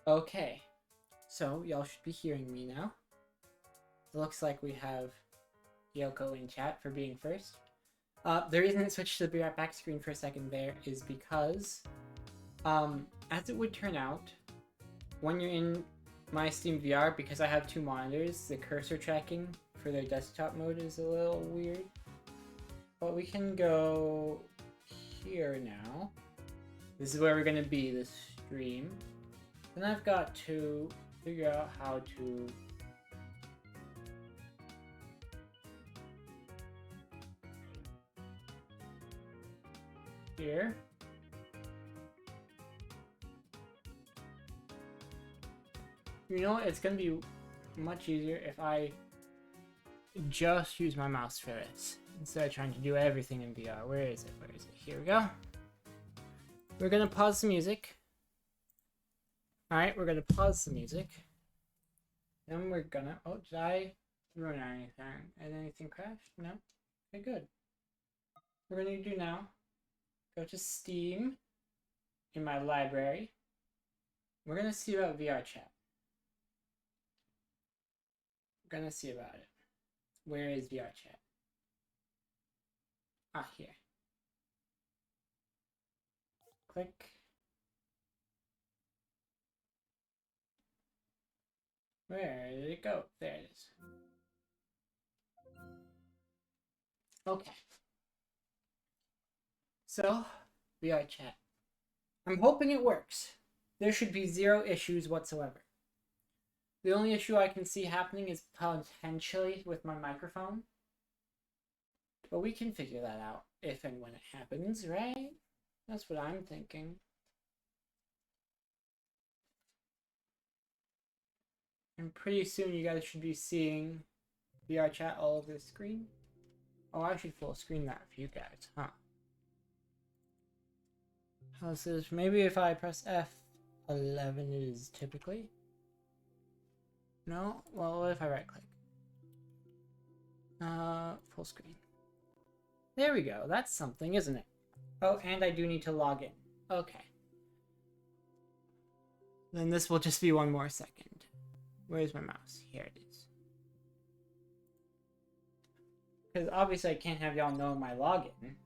Okay, so y'all should be hearing me now. It looks like we have Yoko in chat for being first. The reason it switched to the Be Right Back screen for a second there is because, as it would turn out, when you're in my Steam VR, because I have two monitors, the cursor tracking for their desktop mode is a little weird. But we can go here now. This is where we're going to be, the stream. Then I've got to figure out how to here. You know what? It's going to be much easier if I just use my mouse for this instead of trying to do everything in VR. Where is it? Where is it? Here we go. We're going to pause the music. Alright, we're going to pause the music. Then we're going to... Oh, did I ruin anything? Did anything crash? No? Okay, good. We're going to do now. Go to Steam in my library. We're going to see about vrchat. We're going to see about it. Where is vrchat? Ah, here. Click. Where did it go? There it is. Okay. So, vrchat. I'm hoping it works. There should be zero issues whatsoever. The only issue I can see happening is potentially with my microphone. But we can figure that out if and when it happens, right? That's what I'm thinking. And pretty soon you guys should be seeing vrchat all over the screen. Oh, I should full screen that for you guys, huh? How's this? Maybe if I press F11 it is typically. No? Well, what if I right click? Full screen. There we go. That's something, isn't it? Oh, and I do need to log in. Okay. Then this will just be one more second. Where's my mouse? Here it is. Because obviously I can't have y'all know my login.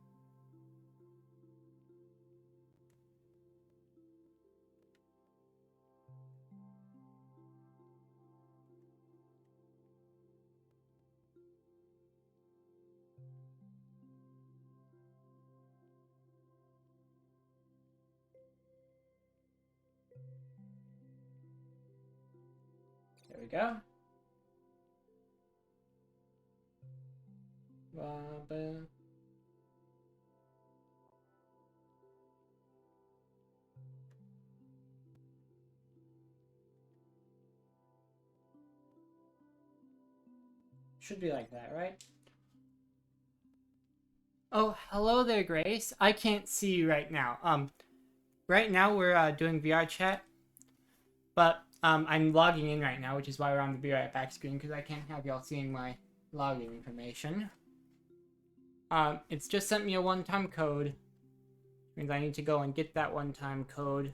There we go. Should be like that, right? Oh, hello there, Grace. I can't see you right now. Right now we're doing vrchat, but I'm logging in right now, which is why we're on the Be Right Back screen, because I can't have y'all seeing my login information. It's just sent me a one-time code. Means I need to go and get that one-time code.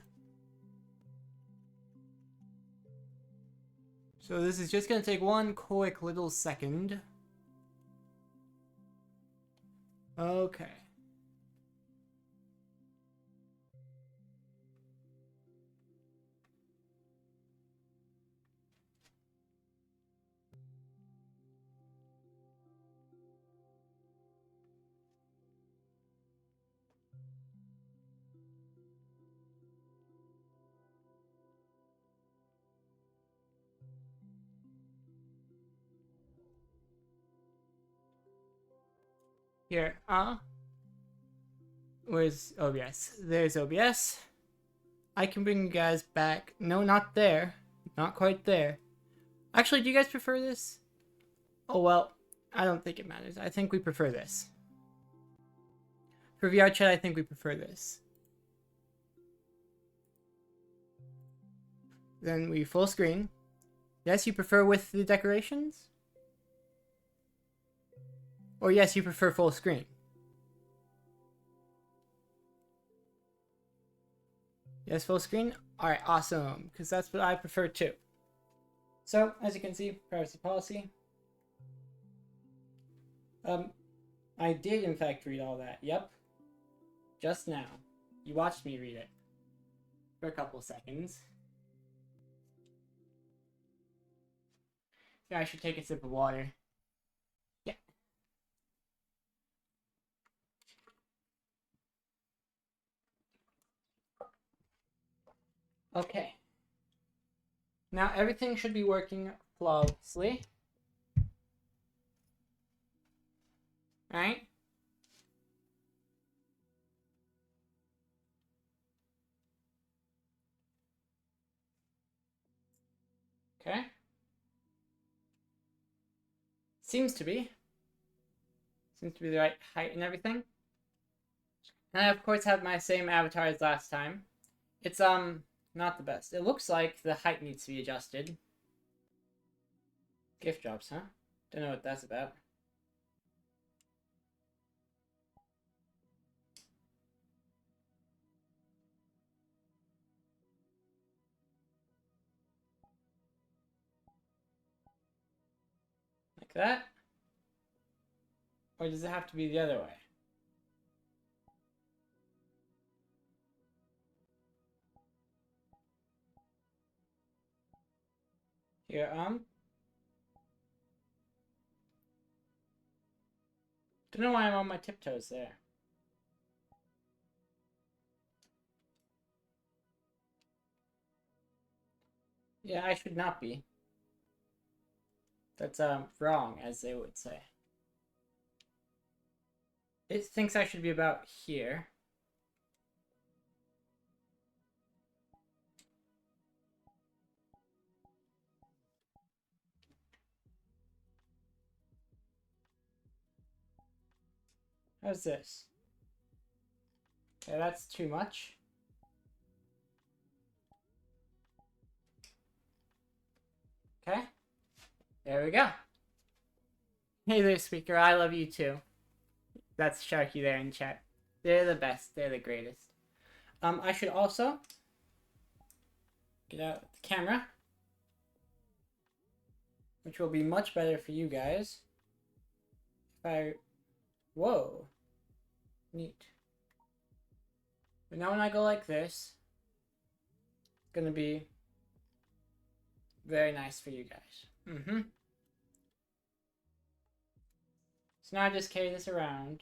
So this is just going to take one quick little second. Okay. Here, where's OBS? There's OBS. I can bring you guys back. No, not there. Not quite there. Actually, do you guys prefer this? Oh, well, I don't think it matters. I think we prefer this. For vrchat, I think we prefer this. Then we full screen. Yes, you prefer with the decorations? Or yes, you prefer full screen? Yes, full screen? Alright, awesome, because that's what I prefer too. So, as you can see, privacy policy. I did in fact read all that, yep. Just now. You watched me read it. For a couple seconds. Yeah, I should take a sip of water. Yeah. Okay. Now everything should be working flawlessly. Right? Okay. Seems to be. Seems to be the right height and everything. And I of course have my same avatar as last time. It's not the best. It looks like the height needs to be adjusted. Gift drops, huh? Don't know what that's about. Like that? Or does it have to be the other way? Here, don't know why I'm on my tiptoes there. Yeah, I should not be. That's, wrong, as they would say. It thinks I should be about here. How's this? Okay, that's too much. Okay. There we go. Hey there, speaker. I love you too. That's Sharky there in chat. They're the best. They're the greatest. I should also get out the camera, which will be much better for you guys. If I... Whoa. Neat. But now when I go like this, it's gonna be very nice for you guys. So now I just carry this around.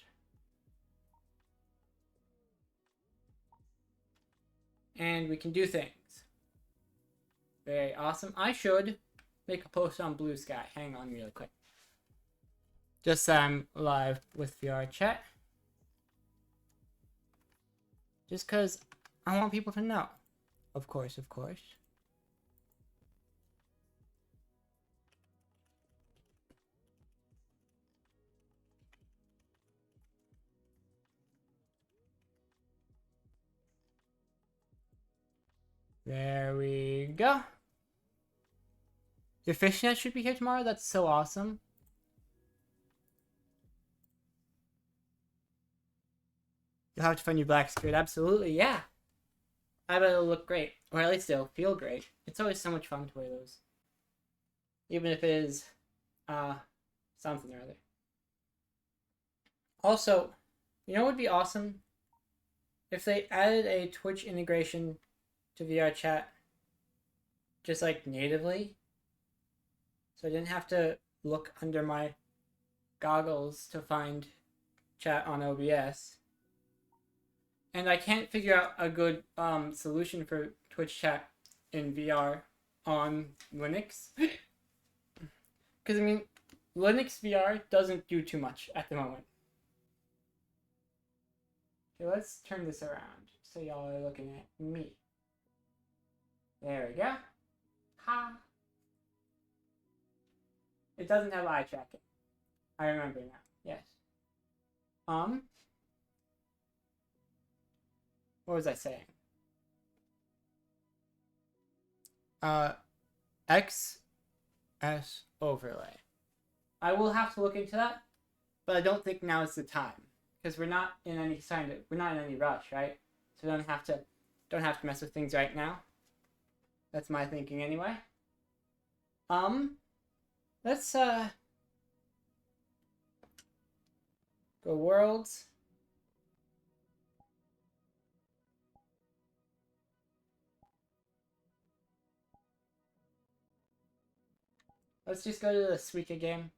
And we can do things. Very awesome. I should make a post on Blue Sky. Hang on really quick. Just so I'm live with vrchat. Just because I want people to know. Of course, of course. There we go. Your fishnet should be here tomorrow? That's so awesome. You'll have to find your black skirt. Absolutely, yeah. I bet it'll look great. Or at least it'll feel great. It's always so much fun to wear those. Even if it is, something or other. Also, you know what would be awesome? If they added a Twitch integration to vrchat just like natively. So I didn't have to look under my goggles to find chat on OBS. And I can't figure out a good solution for Twitch chat in VR on Linux. Because, I mean, Linux VR doesn't do too much at the moment. Okay, let's turn this around so y'all are looking at me. There we go. Ha! It doesn't have eye tracking. I remember now. Yes. What was I saying? XS overlay. I will have to look into that, but I don't think now is the time because we're not in any rush, right? So we don't have to Don't have to mess with things right now. That's my thinking anyway. Let's go worlds. Let's just go to the Suika game.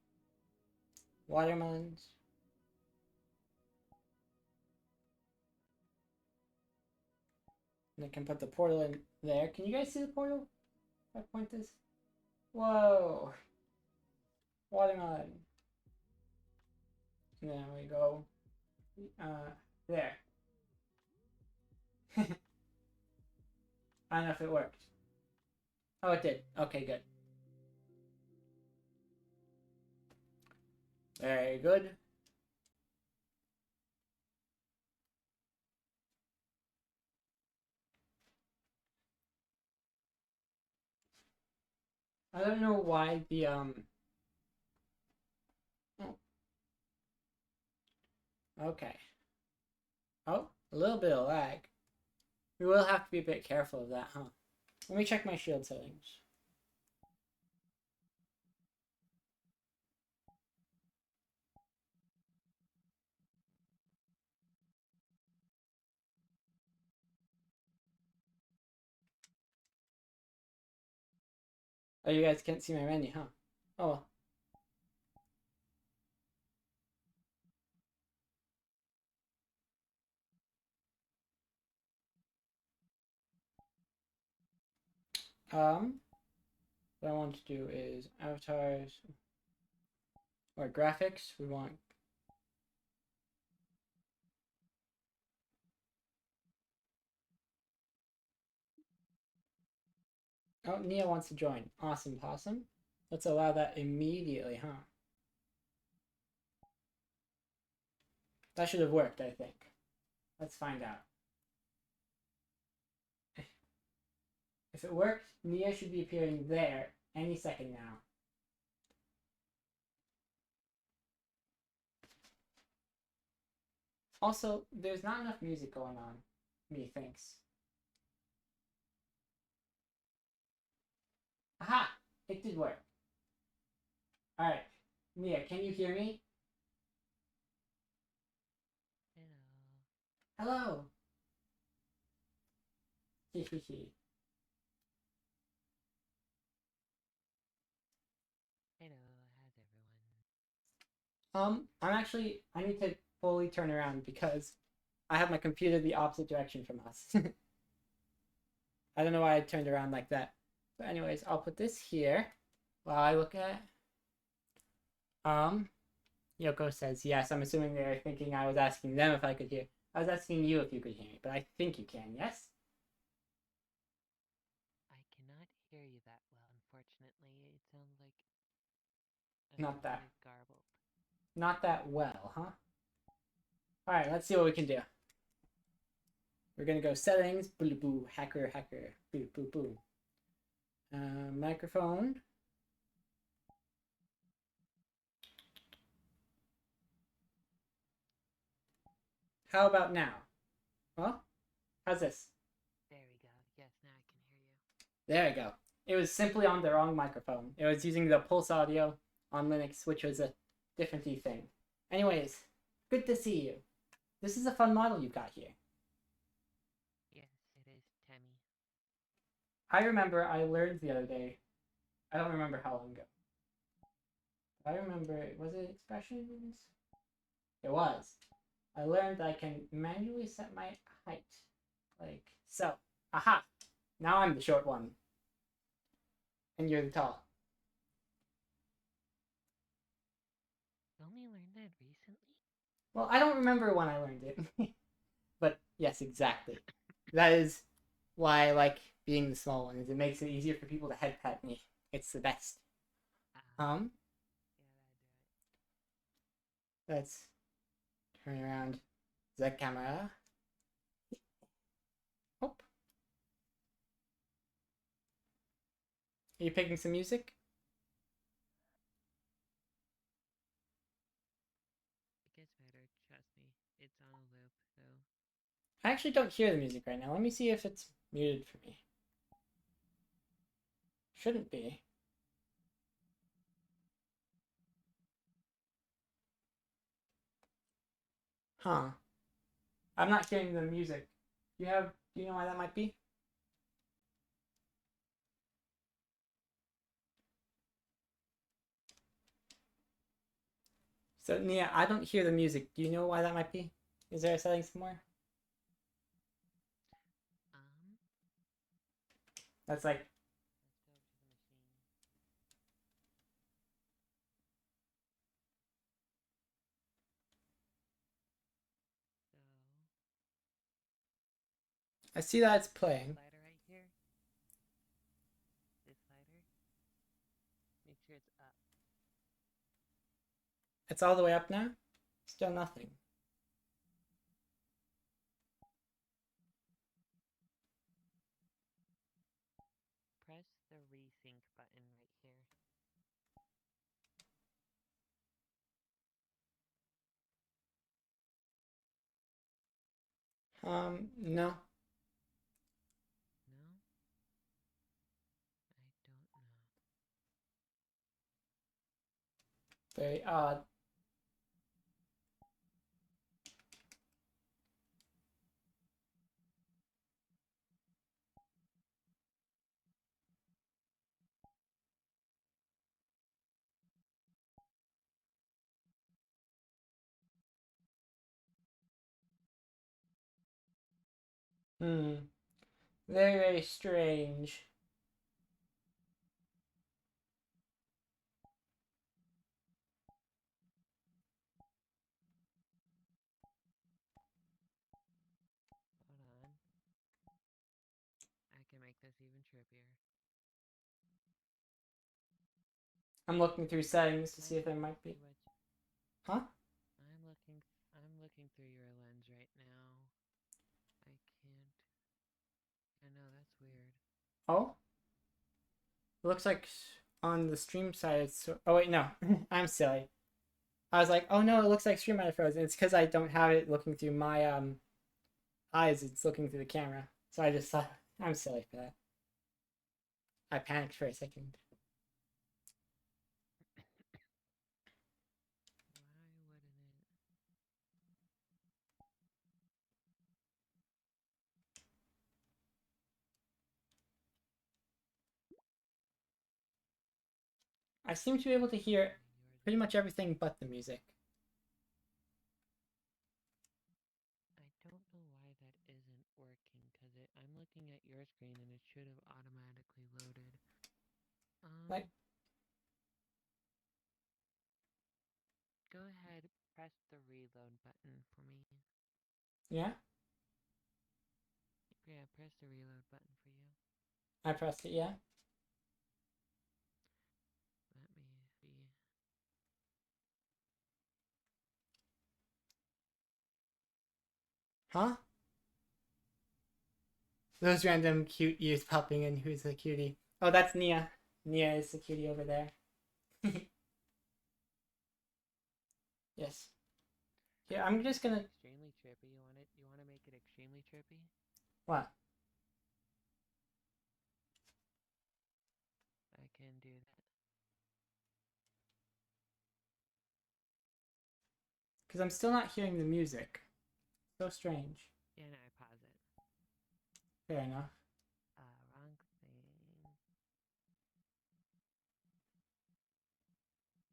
Watermelons. And I can put the portal in there. Can you guys see the portal? If I point this. Whoa. Watermelon. And then we go there. I don't know if it worked. Oh, it did. Okay, good. Very good. I don't know why the okay. Oh, a little bit of lag. We will have to be a bit careful of that, huh? Let me check my shield settings. Oh, you guys can't see my menu, huh? Oh well. What I want to do is avatars or graphics. We want oh, Nia wants to join. Awesome possum. Let's allow that immediately, huh? That should have worked, I think. Let's find out. If it worked, Nia should be appearing there any second now. Also, there's not enough music going on, methinks. Aha! It did work. Alright. Nia, can you hear me? Hello! Hehehe. Hello, how's everyone? I need to fully turn around because I have my computer the opposite direction from us. I don't know why I turned around like that. But anyways, I'll put this here while I look at Yoko says yes. I'm assuming they're thinking I was asking them if I could hear. I was asking you if you could hear me, but I think you can, yes? I cannot hear you that well, unfortunately. It sounds like Not everything that is garbled. not that well, huh? Alright, let's see what we can do. We're gonna go settings, boo boo, hacker, boo boo boo. Microphone. How about now? Well, how's this? There we go. Yes, now I can hear you. There we go. It was simply on the wrong microphone. It was using the Pulse Audio on Linux, which was a different thing. Anyways, good to see you. This is a fun model you got here. Yes, it is Tammy. I remember I learned the other day. I don't remember how long ago. I remember, was it expressions? It was. I learned I can manually set my height. Like so. Aha! Now I'm the short one. And you're the tall. You only learned that recently? Well, I don't remember when I learned it. But yes, exactly. That is why I like being the small one, is it makes it easier for people to head pat me. It's the best. Ah, Um, yeah, that'd do it. let's turn around the camera. Oh, are you picking some music? It gets better, trust me. It's on a loop, though. I actually don't hear the music right now. Let me see if it's muted for me. Shouldn't be. Huh. I'm not hearing the music. Do you know why that might be? So Nia, I don't hear the music. Do you know why that might be? Is there a setting somewhere? Um, That's like, let's go over to the machine. So, I see that it's this playing. slider right here, this slider, make sure it's up. It's all the way up now? Still nothing. Press the resync button right here. No. No? I don't know. Very odd. Hmm. Very, very strange. Hold on. I can make this even trippier. I'm looking through settings to I see if there can't might see be. what Huh? I'm looking through your lens right now. I can't. I know that's weird. Oh? It looks like on the stream side it's so... Oh wait, no. I'm silly. I was like, oh no, it looks like stream might have frozen. It's because I don't have it looking through my eyes. It's looking through the camera. So I just thought I'm silly for that. I panicked for a second. Why wouldn't it? I seem to be able to hear Yours pretty is. much everything but the music. I don't know why that isn't working because I'm looking at your screen and it should have automatically loaded. Like, Um, Go ahead, press the reload button for me. yeah, Yeah, press the reload button for you. I pressed it, yeah. Let me see. Huh? Those random cute youths popping in. Who's the cutie? Oh, that's Nia. Nia is the cutie over there. Yes. I Yeah, can I'm make just this gonna... extremely trippy. You want it? You want to make it extremely trippy? What? I can do that. Because I'm still not hearing the music. So strange. Yeah, no, I pause it. Fair enough. Wrong thing.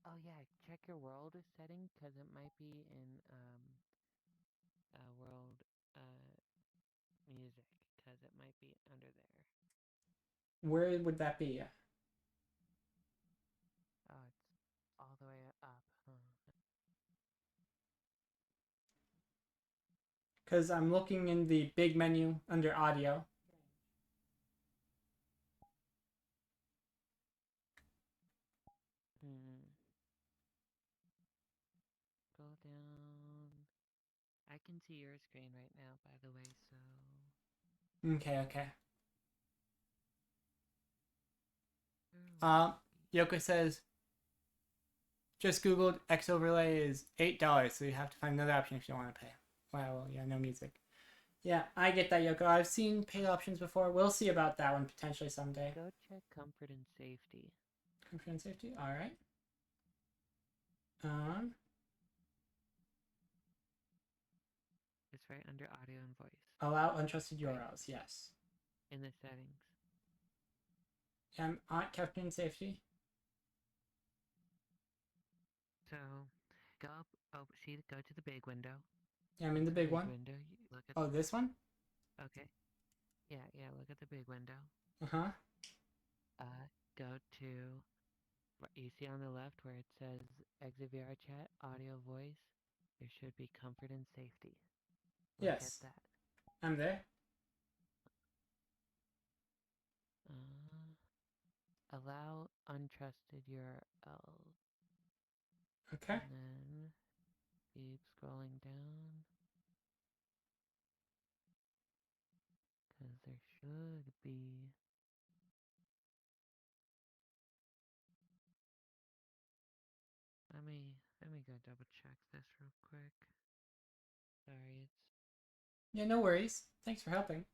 Oh yeah, check your world setting because it might be in world music because it might be under there. Where would that be? Oh, it's all the way up. Huh. Because I'm looking in the big menu under audio. Hmm. Scroll down. I can see your screen right now, by the way, so. Okay, okay. Where would that be? Yoko says, just Googled X overlay is $8, so you have to find another option if you don't want to pay. Wow, well, yeah, no music. Yeah, I get that, Yoko. I've seen paid options before. We'll see about that one potentially someday. Go check comfort and safety. Comfort and safety. All right. Um. It's right under audio and voice. Allow untrusted Right. URLs. Yes. In the settings. On comfort and safety. So, go up. Oh, see, go to the big window. Yeah, I'm in the big one. Window. Look at. Oh, this one. Okay. Yeah, yeah. Look at the big window. Uh huh. Go to. You see on the left where it says exit VRChat, audio, voice. There should be comfort and safety. Look at Yes. that. I'm there. Allow untrusted URL. Okay. And then keep scrolling down. Because there should be. Let me go double check this real quick. Sorry, it's. Yeah, no worries. Thanks for helping.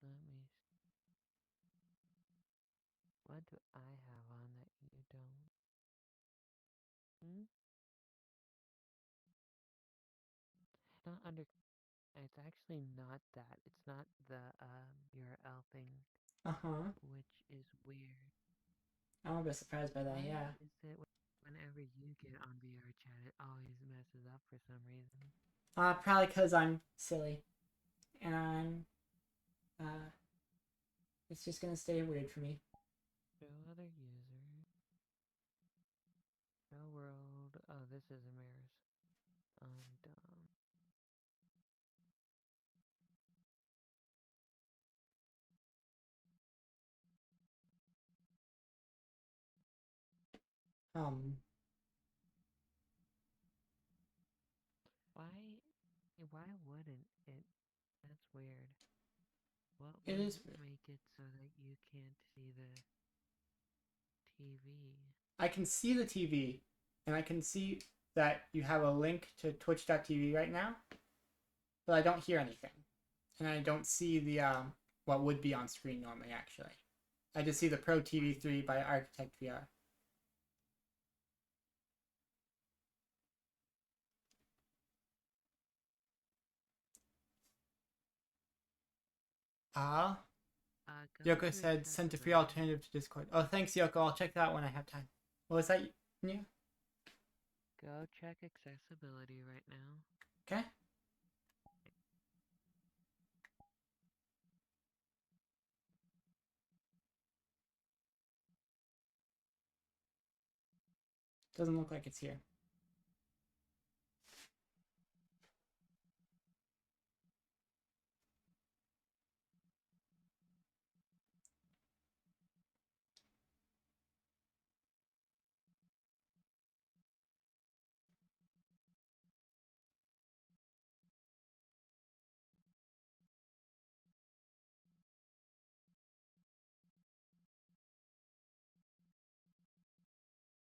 Let me. What do I have on that you don't? Hmm? Not under. It's actually not that. It's not the URL thing, Uh huh. which is weird. I'm a bit surprised by that. Why Yeah. is it whenever you get on VR chat, it always messes up for some reason? Probably because I'm silly, and I'm. It's just gonna stay weird for me. Show other user. Show world. Oh, this is a mirrors. I'm dumb. Um. Why? Why wouldn't it? That's weird. What It would is weird. make it so that you can't see the TV? I can see the TV, and I can see that you have a link to twitch.tv right now, but I don't hear anything. And I don't see the what would be on screen normally actually. I just see the Pro TV 3 by Architect VR. Ah, Go Yoko to said sent a free accessibility. alternative to Discord. Oh, thanks Yoko. I'll check that when I have time. What was that? Yeah. Go check accessibility right now. Okay. Doesn't look like it's here.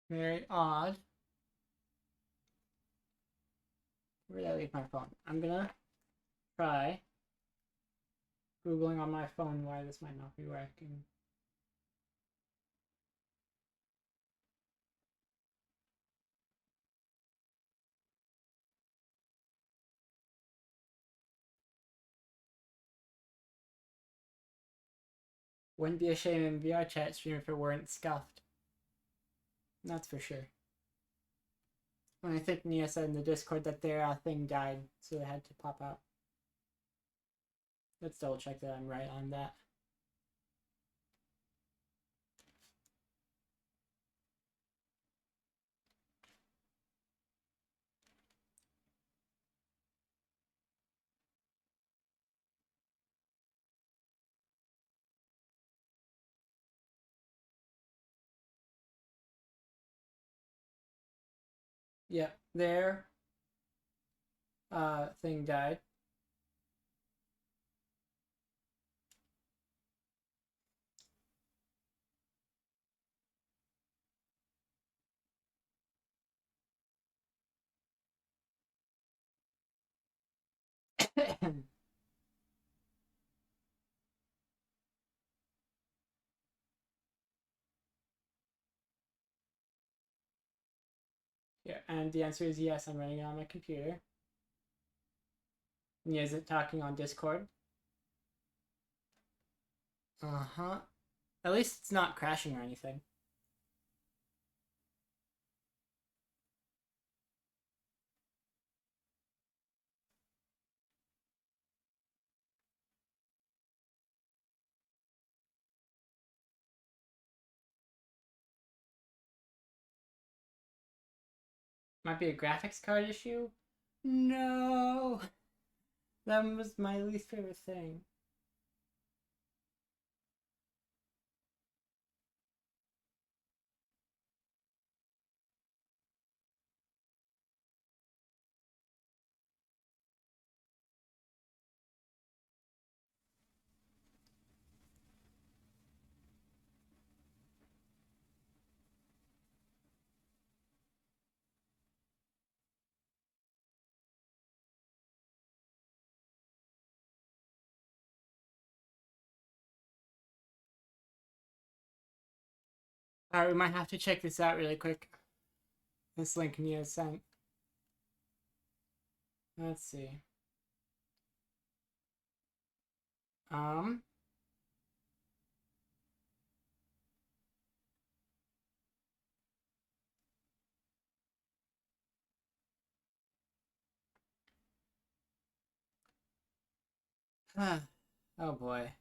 Very odd. Where did I leave my phone? I'm gonna try Googling on my phone why this might not be working. Wouldn't be a shame in VR chat stream if it weren't scuffed. That's for sure. And I think Nia said in the Discord that their thing died, so it had to pop out. Let's double check that I'm right on that. Yeah, their thing died. Yeah, and the answer is yes, I'm running it on my computer. And is it talking on Discord? Uh-huh. At least it's not crashing or anything. Might be a graphics card issue? No! That was my least favorite thing. Alright, we might have to check this out really quick. This link Nia sent. Let's see. Um. Oh boy.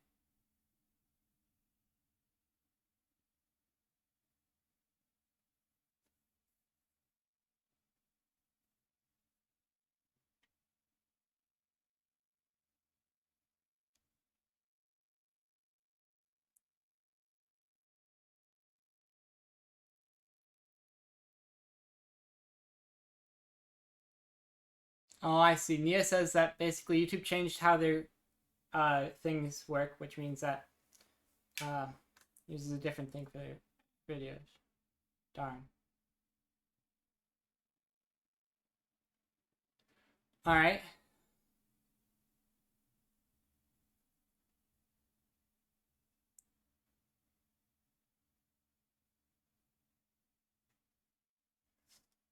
Oh, I see. Nia says that basically YouTube changed how their things work, which means that uses a different thing for their videos. Darn. Alright.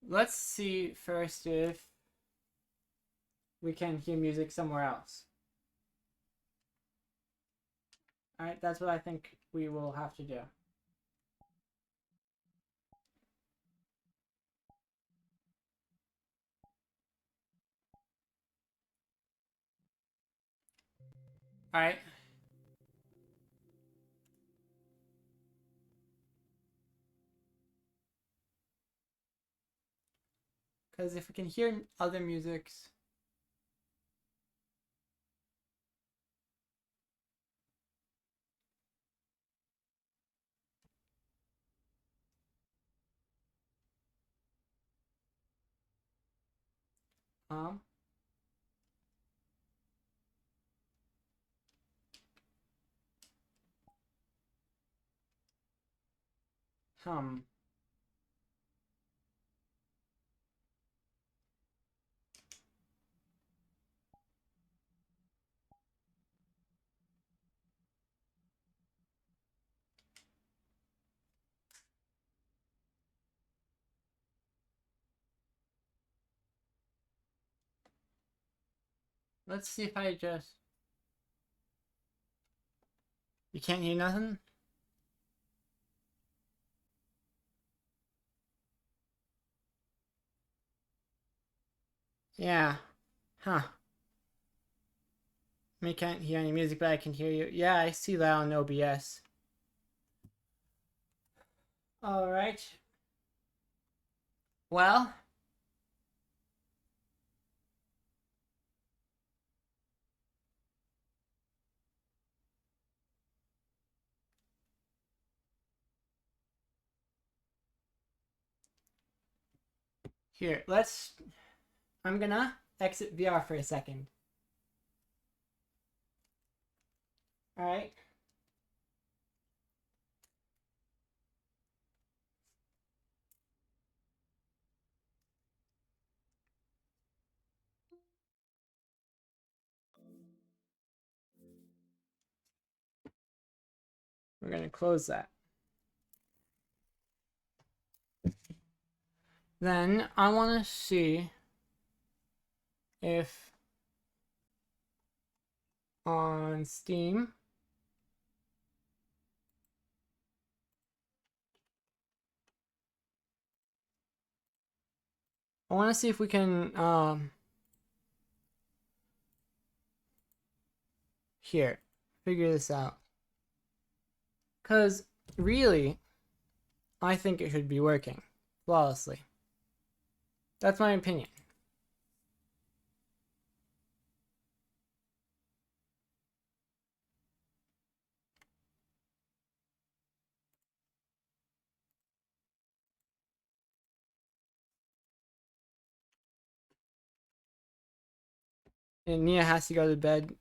Let's see first if we can hear music somewhere else. Alright, that's what I think we will have to do. Alright. Because if we can hear other musics... Um... Hum. Let's see if I just... You can't hear nothing? Yeah. Huh. I can't hear any music, but I can hear you. Yeah, I see that on OBS. Alright. Well... Here, let's... I'm gonna exit VR for a second. Alright. We're going to close that. Then I want to see if on Steam I want to see if we can here figure this out, because really I think it should be working flawlessly. That's my opinion. And Nia has to go to bed,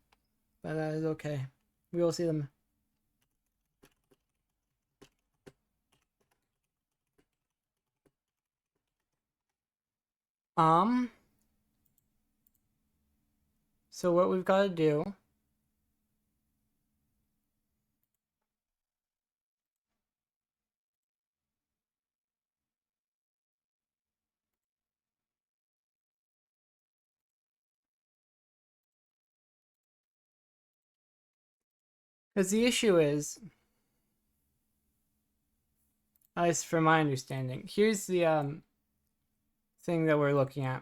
but that is okay. We will see them. So what we've got to do because the issue is, at least from my understanding, here's the thing that we're looking at.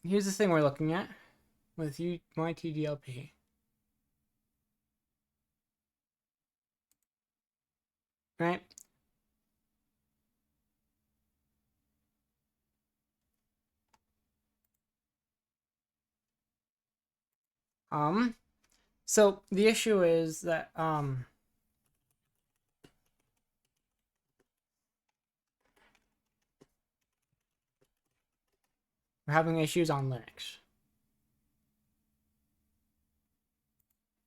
Here's the thing we're looking at with myTDLP. Right? So the issue is that we're having issues on Linux.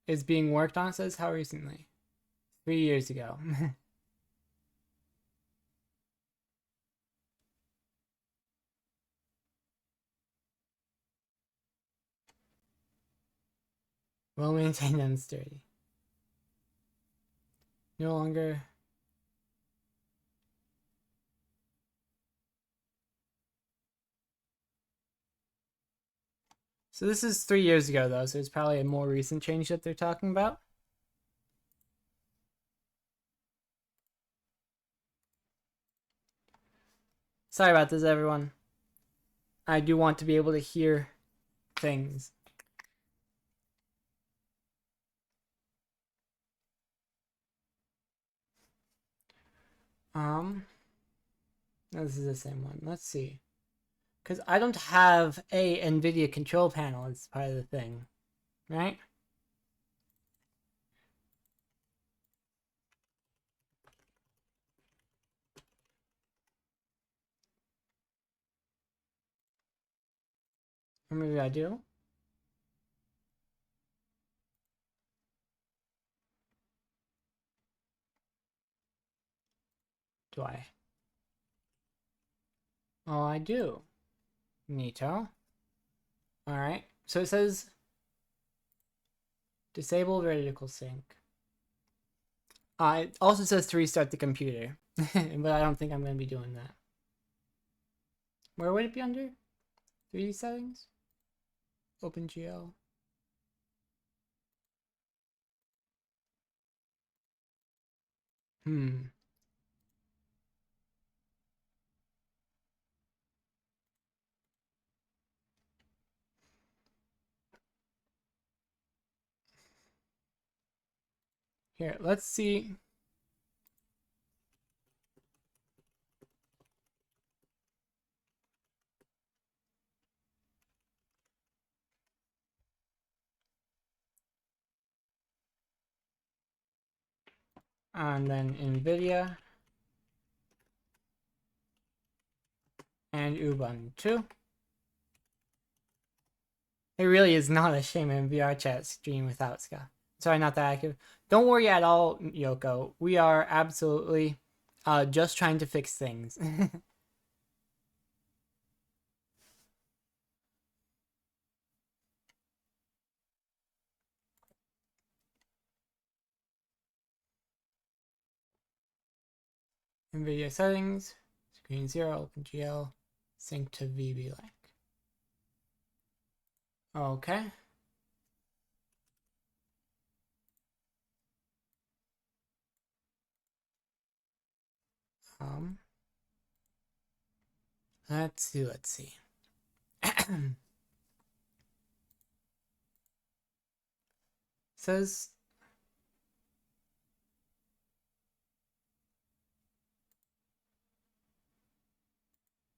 It's being worked on, says how recently? 3 years ago. Well maintained and sturdy. No longer. So this is 3 years ago though, so it's probably a more recent change that they're talking about. Sorry about this, everyone. I do want to be able to hear things. This is the same one. Let's see. Because I don't have a NVIDIA control panel as part of the thing, right? Or maybe I do. Do I? Oh, I do. Neato. Alright. So it says disable vertical sync. It also says to restart the computer. But I don't think I'm going to be doing that. Where would it be under? 3D settings? OpenGL. Here, let's see. And then NVIDIA. And Ubuntu. It really is not a shame in VRChat stream without Ska. Sorry, not that active. Don't worry at all, Yoko. We are absolutely just trying to fix things. NVIDIA settings, screen 0, OpenGL, sync to VB-Link. Okay. Let's see. Says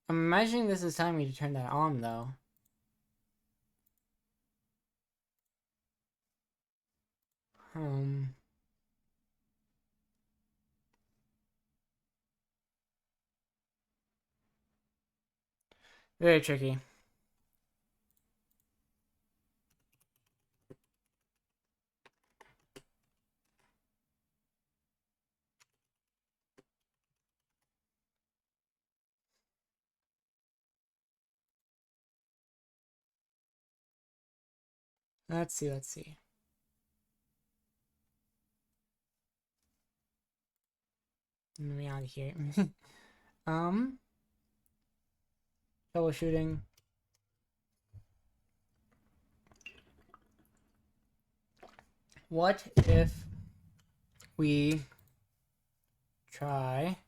I'm imagining this is telling me to turn that on though. Very tricky. Let's see. Let me out of here. Troubleshooting. What if we try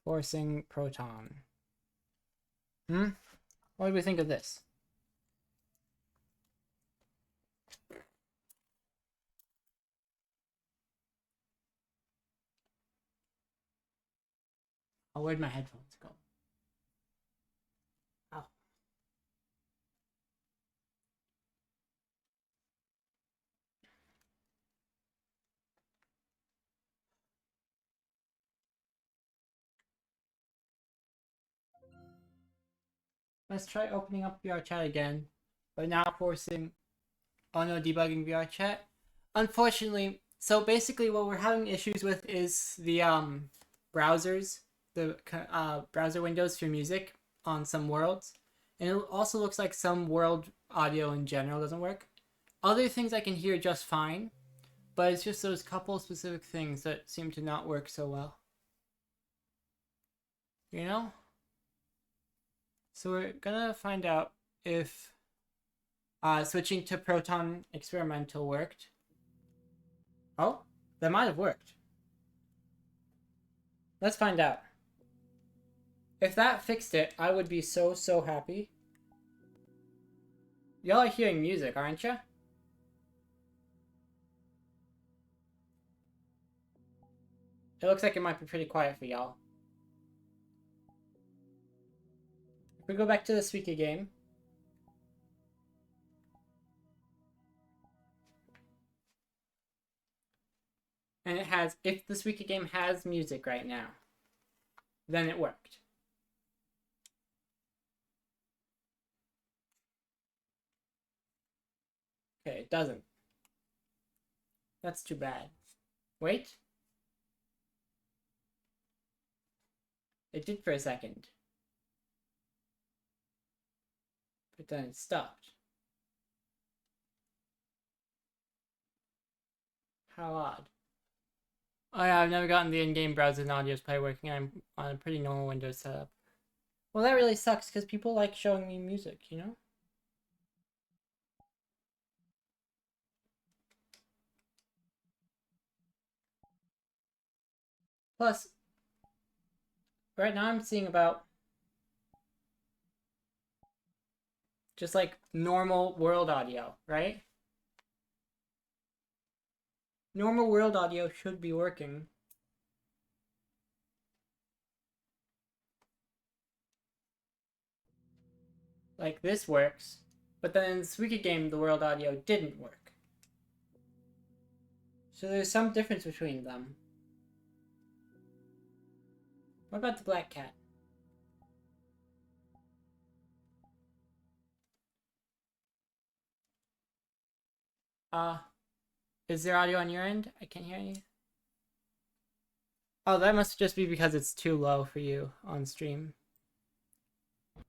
forcing proton? What do we think of this? Oh, where'd my headphones go? Oh. Let's try opening up vrchat again, but now forcing debugging vrchat. Unfortunately, so basically what we're having issues with is the browsers, the browser windows for music on some worlds. And it also looks like some world audio in general doesn't work. Other things I can hear just fine, but it's just those couple specific things that seem to not work so well. You know? So we're gonna find out if switching to Proton Experimental worked. Oh, that might have worked. Let's find out. If that fixed it, I would be so happy. Y'all are hearing music, aren't you? It looks like it might be pretty quiet for y'all. If we go back to the Suika game. And it has, if the Suika game has music right now, then it worked. Okay, it doesn't. That's too bad. Wait. It did for a second. But then it stopped. How odd. Oh yeah, I've never gotten the in-game browser and audio play working. I'm on a pretty normal Windows setup. Well, that really sucks because people like showing me music, you know? Plus, right now I'm seeing about just like normal world audio, right? Normal world audio should be working. Like this works, but then in the Suika game, the world audio didn't work. So there's some difference between them. What about the black cat? Is there audio on your end? I can't hear any. Oh, that must just be because it's too low for you on stream. If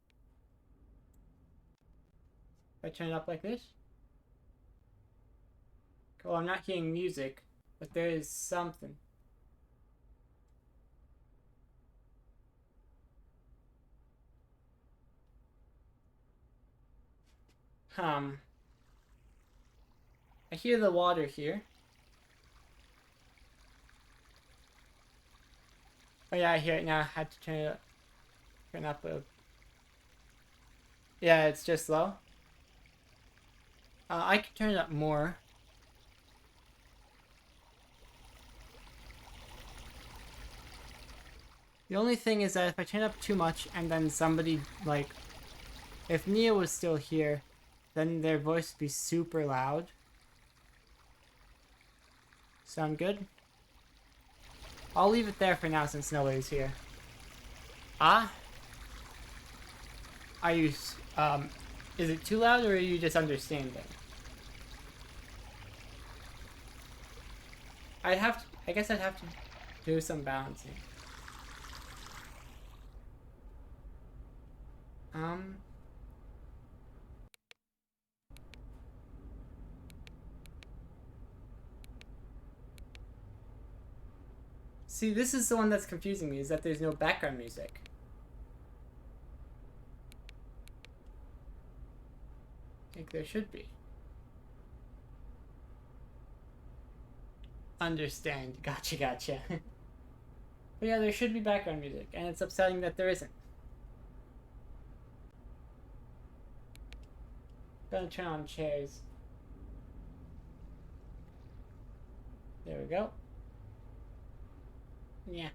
I turn it up like this? Well, I'm not hearing music, But there is something. I hear the water here. Oh yeah, I hear it now. I had to turn up a... Yeah, it's just low. I can turn it up more. The only thing is that if I turn up too much and then somebody, like... If Nia was still here, then their voice would be super loud. Sound good? I'll leave it there for now since nobody's here. Ah? Are you... Is it too loud or are you just understanding? I guess I'd have to do some balancing. See, this is the one that's confusing me, is that there's no background music. I think there should be. Understand. Gotcha. But yeah, there should be background music, and it's upsetting that there isn't. Gonna turn on chairs. There we go. Yeah.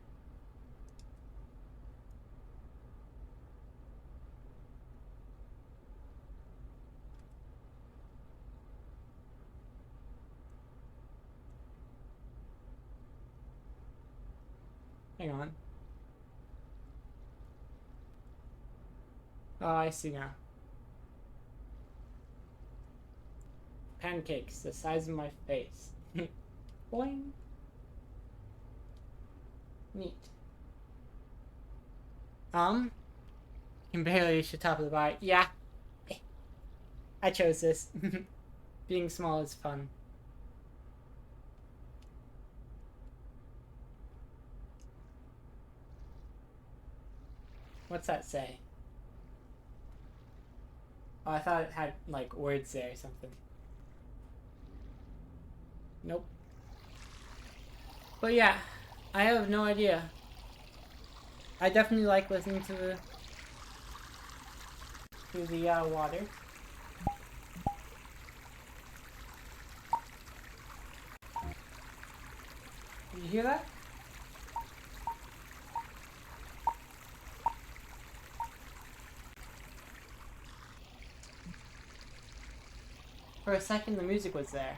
Hang on. Oh, I see now. Pancakes, the size of my face. Boing. Neat. Can barely reach the top of the bar. Yeah. I chose this. Being small is fun. What's that say? Oh, I thought it had, like, words there or something. Nope. But yeah, I have no idea. I definitely like listening to the water. Did you hear that? For a second, the music was there.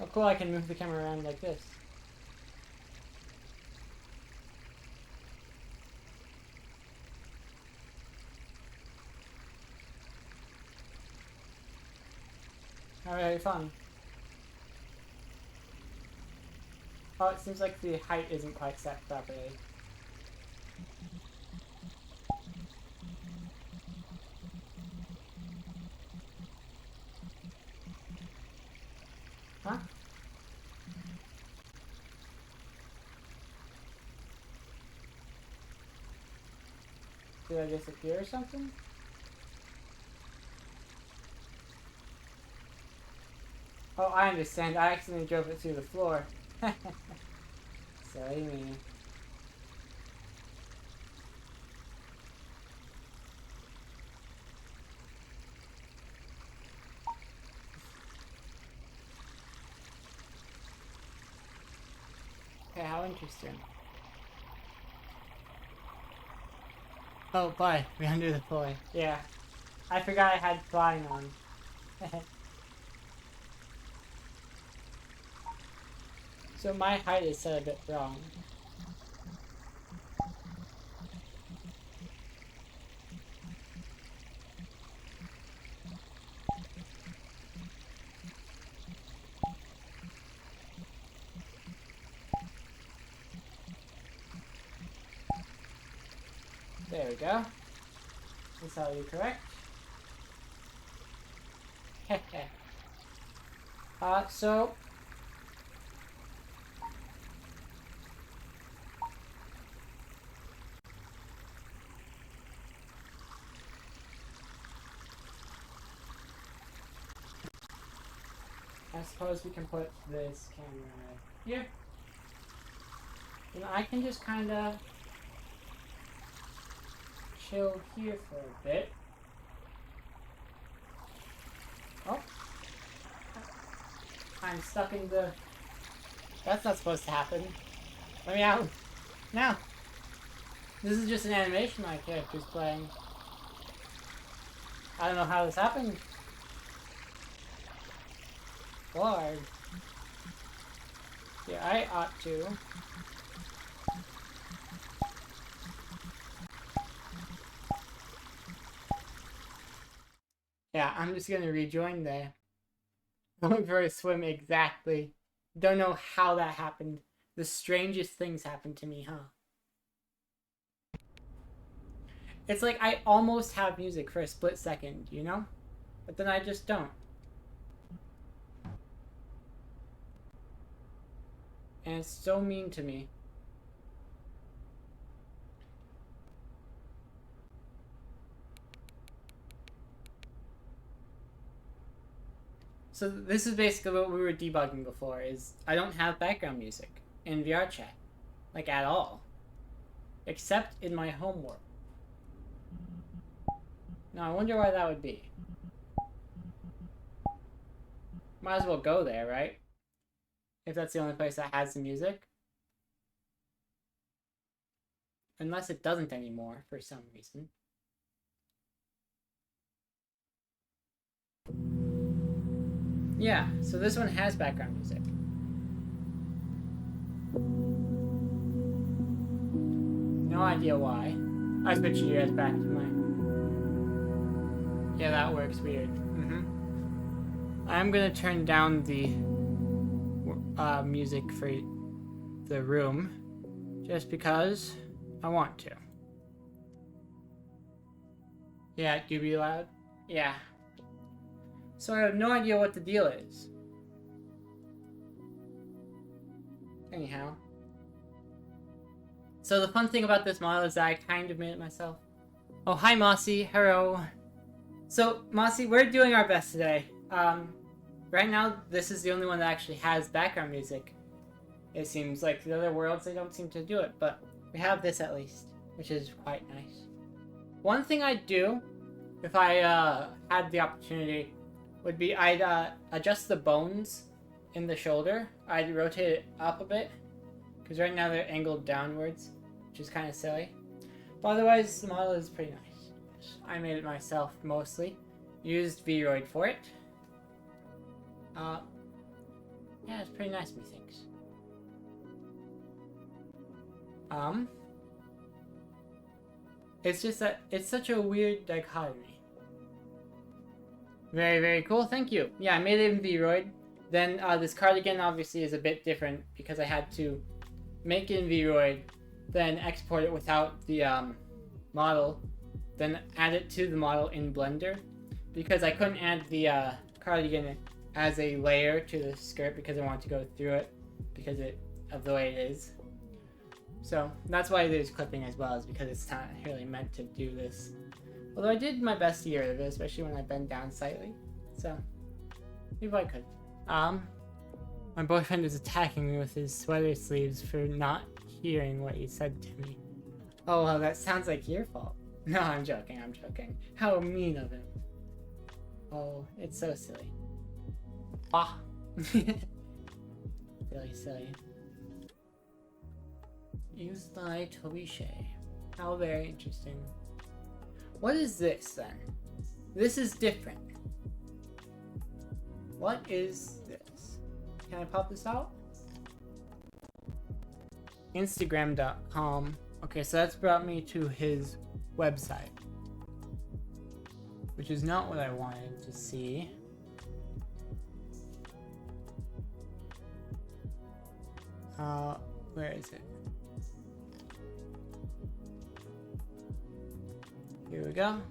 Oh, cool, I can move the camera around like this. Alright, fun. Oh, it seems like the height isn't quite set properly. Huh? Did I disappear or something? Oh, I understand. I accidentally drove it through the floor. Silly me. Okay, how interesting. Oh, boy, we undo the ploy. Yeah. I forgot I had flying on. So my height is set a bit wrong. There we go. That's how you correct. So I suppose we can put this camera here. And I can just kind of chill here for a bit. Oh. I'm stuck in the... That's not supposed to happen. Let me out. Now. This is just an animation my character's playing. I don't know how this happened. Lord. Yeah, I ought to. Yeah, I'm just gonna rejoin there. Going for a swim exactly. Don't know how that happened. The strangest things happened to me, huh? It's like I almost have music for a split second, you know? But then I just don't. And it's so mean to me. So this is basically what we were debugging before, is I don't have background music in vrchat. Like, at all. Except in my home world. Now, I wonder why that would be. Might as well go there, right? If that's the only place that has the music. Unless it doesn't anymore, for some reason. Yeah, so this one has background music. No idea why. I switched you guys back to my... Yeah, that works weird. I'm gonna turn down the music for the room just because I want to. Yeah, do be loud? Yeah. So I have no idea what the deal is. Anyhow. So the fun thing about this model is that I kind of made it myself. Oh, hi Mossy. Hello. So, Mossy, we're doing our best today. Right now, this is the only one that actually has background music. It seems like the other worlds, they don't seem to do it, but we have this at least, which is quite nice. One thing I'd do, if I had the opportunity, would be I'd adjust the bones in the shoulder. I'd rotate it up a bit, because right now they're angled downwards, which is kind of silly. But otherwise, the model is pretty nice. I made it myself mostly. Used Vroid for it. Yeah, it's pretty nice, methinks. It's just that it's such a weird dichotomy. Very, very cool. Thank you. Yeah, I made it in Vroid. Then this cardigan obviously is a bit different because I had to make it in Vroid, then export it without the model, then add it to the model in Blender because I couldn't add the cardigan as a layer to the skirt because I wanted to go through it because of the way it is. So that's why there's clipping as well, is because it's not really meant to do this. Although I did my best to get rid of it, especially when I bend down slightly. So maybe I could. My boyfriend is attacking me with his sweater sleeves for not hearing what he said to me. Oh, well, that sounds like your fault. No, I'm joking, I'm joking. How mean of him. Oh, it's so silly. Ah. Silly, silly. Use thy Tobishe. How very interesting. What is this, then? This is different. What is this? Can I pop this out? Instagram.com. Okay, so that's brought me to his website, which is not what I wanted to see. Where is it? Here we go.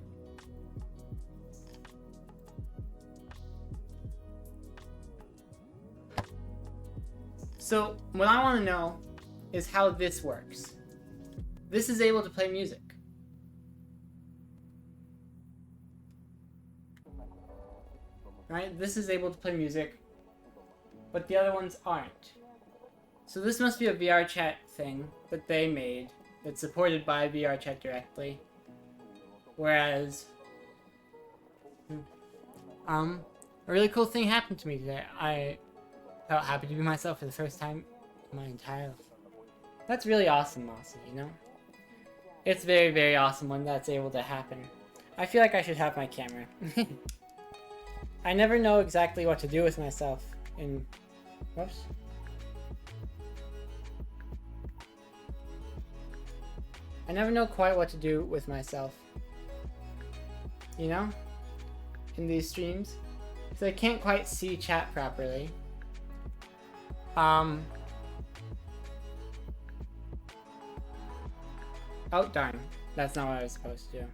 So what I want to know is how this works. This is able to play music. Right? This is able to play music, but the other ones aren't. So this must be a vrchat thing that they made that's supported by vrchat directly. Whereas, a really cool thing happened to me today. I felt happy to be myself for the first time in my entire life. That's really awesome, Mossy, you know? It's very, very awesome when that's able to happen. I feel like I should have my camera. I never know exactly what to do with myself in... Whoops. I never know quite what to do with myself. You know? In these streams. So I can't quite see chat properly. Oh, darn. That's not what I was supposed to do.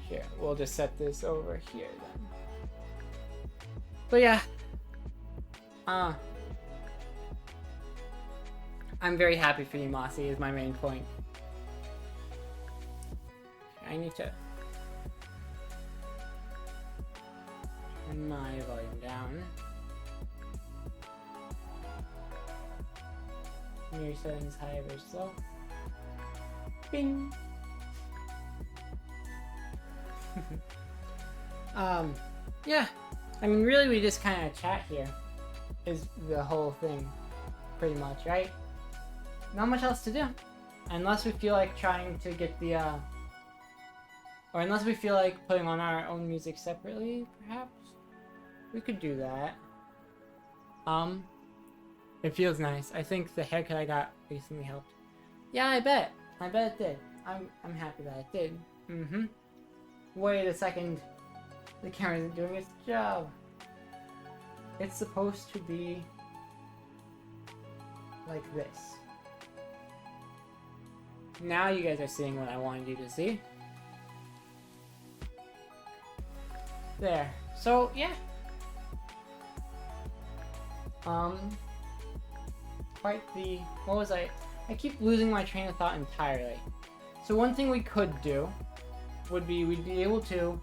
Here, we'll just set this over here then. But yeah. I'm very happy for you, Mossy, is my main point. I need to turn my volume down. Mirror settings high, very slow. Bing! Yeah. I mean, really, we just kind of chat here. Is the whole thing. Pretty much, right? Not much else to do. Unless we feel like trying to get the, or unless we feel like putting on our own music separately, perhaps? We could do that. It feels nice. I think the haircut I got recently helped. Yeah, I bet. I bet it did. I'm happy that it did. Mm-hmm. Wait a second. The camera isn't doing its job. It's supposed to be like this. Now you guys are seeing what I wanted you to see. There. So, yeah. Quite the... What was I keep losing my train of thought entirely. So one thing we could do would be we'd be able to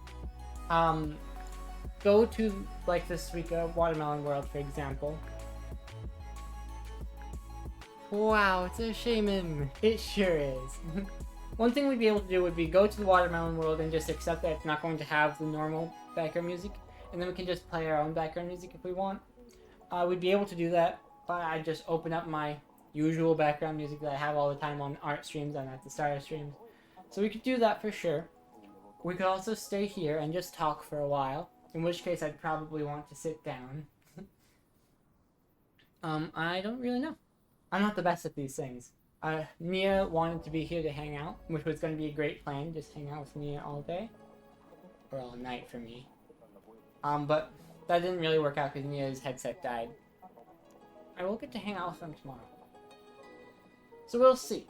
go to like this Suika Watermelon World, for example. Wow, it's a shaman. It sure is. One thing we'd be able to do would be go to the Watermelon World and just accept that it's not going to have the normal background music, and then we can just play our own background music if we want. We'd be able to do that by just open up my usual background music that I have all the time on art streams and at the start of streams. So we could do that for sure. We could also stay here and just talk for a while, in which case I'd probably want to sit down. I don't really know. I'm not the best at these things. Nia wanted to be here to hang out, which was going to be a great plan, just hang out with Nia all day. Or all night for me. But that didn't really work out because Nia's headset died. I will get to hang out with them tomorrow. So we'll see.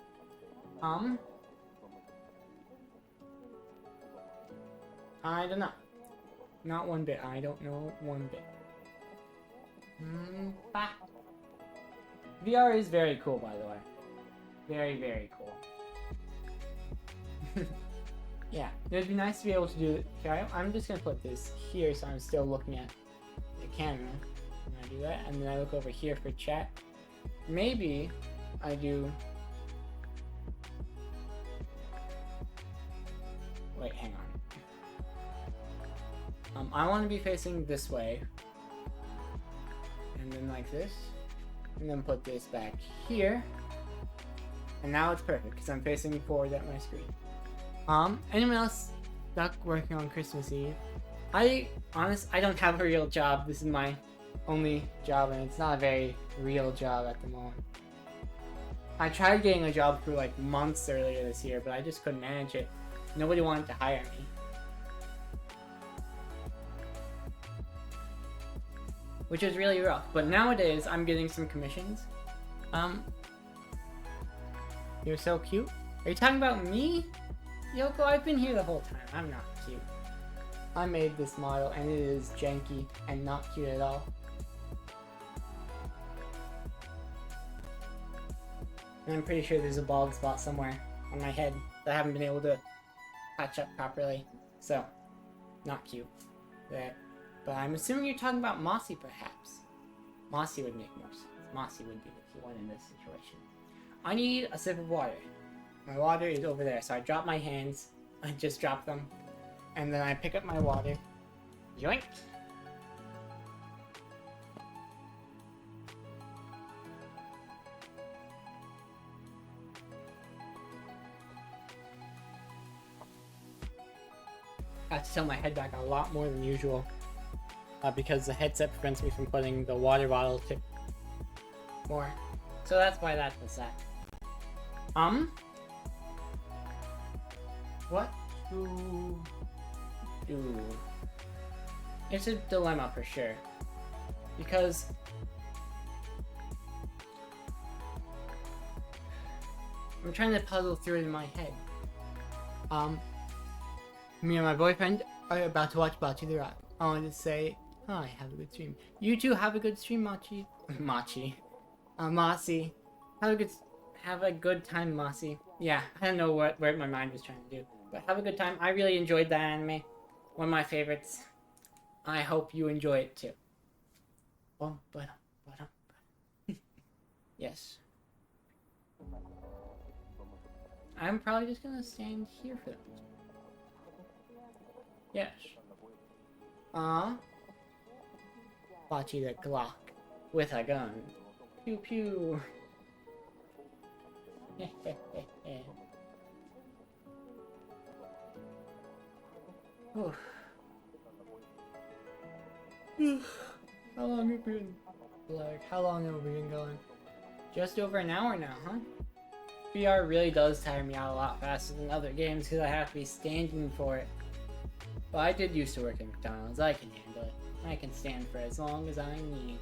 I don't know. Not one bit. I don't know one bit. Bah. VR is very cool, by the way. Very, very cool. Yeah, it would be nice to be able to do it. Okay, I'm just gonna put this here so I'm still looking at the camera. And I do that, and then I look over here for chat. Maybe I do... Wait, hang on. I want to be facing this way. And then like this. And then put this back here. And now it's perfect because I'm facing forward at my screen. Anyone else stuck working on Christmas Eve? I don't have a real job. This is my only job, and it's not a very real job at the moment. I tried getting a job for like months earlier this year, but I just couldn't manage it. Nobody wanted to hire me. Which is really rough, but nowadays I'm getting some commissions. You're so cute. Are you talking about me? Yoko, I've been here the whole time. I'm not cute. I made this model and it is janky and not cute at all. And I'm pretty sure there's a bald spot somewhere on my head that I haven't been able to patch up properly. So, not cute. But I'm assuming you're talking about Mossy, perhaps. Mossy would make more sense. Mossy would be the key one in this situation. I need a sip of water. My water is over there, so I drop my hands. I just drop them. And then I pick up my water. Yoink! I have to tilt my head back a lot more than usual. Because the headset prevents me from putting the water bottle tip more. So that's why that was that. What to do? It's a dilemma for sure. Because I'm trying to puzzle through it in my head. Me and my boyfriend are about to watch Bocce the Rock. I want to say, hi, have a good stream. You too, have a good stream, Mossy. Mossy. Have a good time, Mossy. Yeah, I don't know what my mind was trying to do. But have a good time. I really enjoyed that anime. One of my favorites. I hope you enjoy it too. Yes. I'm probably just gonna stand here for that. Yes. Bocce the Glock with a gun. Pew pew. How long have we been? Like, how long have we been going? Just over an hour now, huh? VR really does tire me out a lot faster than other games because I have to be standing for it. But I did used to work at McDonald's. I can handle it. I can stand for as long as I need.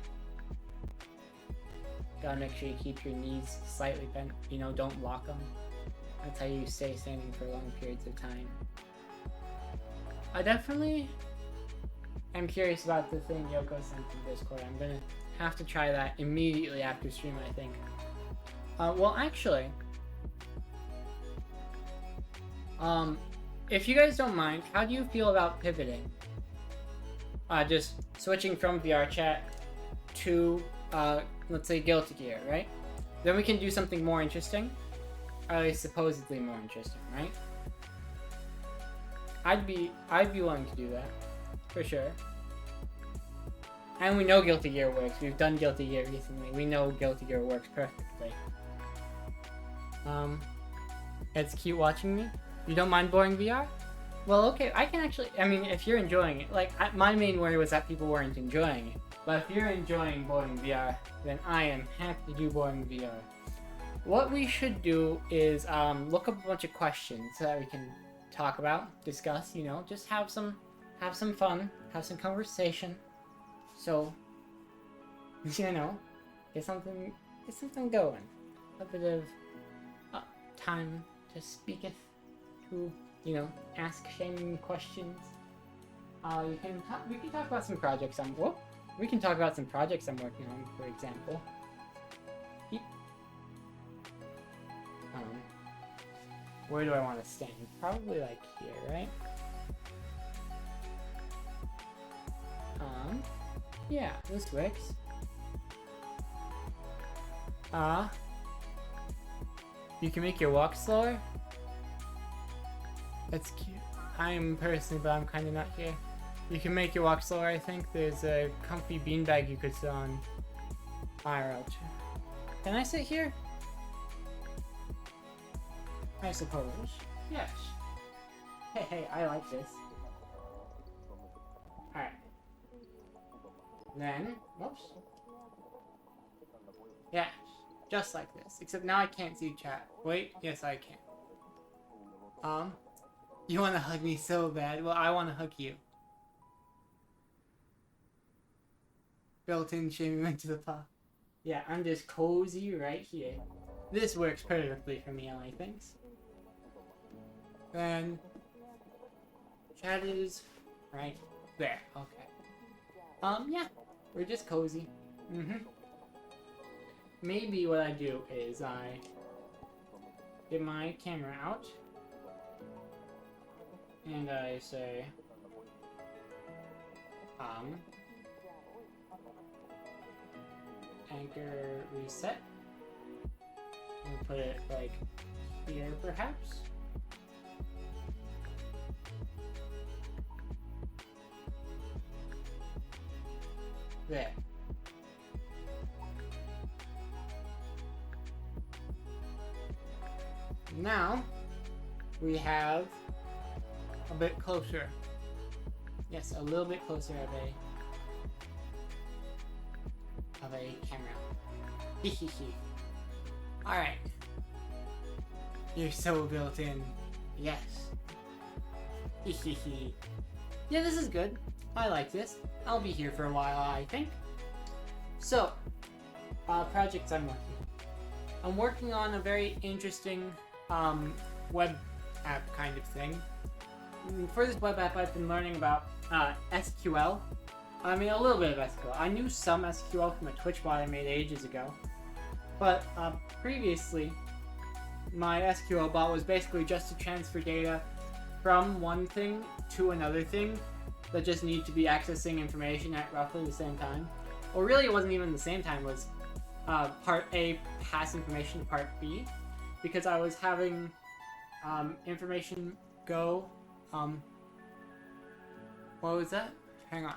Gotta make sure you keep your knees slightly bent. You know, don't lock them. That's how you stay standing for long periods of time. I definitely am curious about the thing Yoko sent in Discord. I'm gonna have to try that immediately after stream, I think. Well, actually, if you guys don't mind, how do you feel about pivoting? Just switching from VRChat to, let's say Guilty Gear, right? Then we can do something more interesting. Or at least supposedly more interesting, right? I'd be willing to do that, for sure. And we know Guilty Gear works. We've done Guilty Gear recently. We know Guilty Gear works perfectly. It's cute watching me. You don't mind boring VR? Well, okay, I can actually, I mean, if you're enjoying it, like, my main worry was that people weren't enjoying it. But if you're enjoying boring VR, then I am happy to do boring VR. What we should do is, look up a bunch of questions that we can talk about, discuss, you know, just have some fun, have some conversation. So, you know, get something going. A bit of time to speaketh, to, you know, ask shaming questions. We can talk about some projects we can talk about some projects I'm working on, for example. Where do I want to stand? Probably like here, right? Yeah, this works. You can make your walk slower? That's cute. I'm personally, but I'm kind of not here. You can make your walk slower, I think. There's a comfy beanbag you could sit on. IRL. Can I sit here? I suppose. Yes. Hey, I like this. Alright. Then, whoops. Yes, just like this. Except now I can't see chat. Wait, yes I can. You wanna hug me so bad? Well, I wanna hug you. Built-in shaming into the paw. Yeah, I'm just cozy right here. this works perfectly for me, I think. Then chat is right there. Okay. Yeah, we're just cozy. Maybe what I do is I get my camera out and I say, anchor reset. We'll put it like here, perhaps. There. Now we have a bit closer. Yes, a little bit closer of a camera. Hehehe. Alright. You're so built in. Yes. Hehehe. Yeah, this is good. I like this. I'll be here for a while, I think. So, projects I'm working on. I'm working on a very interesting web app kind of thing. For this web app, I've been learning about SQL. I mean, a little bit of SQL. I knew some SQL from a Twitch bot I made ages ago. But previously, my SQL bot was basically just to transfer data from one thing to another thing that just need to be accessing information at roughly the same time. Or really, it wasn't even the same time. It was part A pass information to part B, because I was having information go. What was that? Hang on.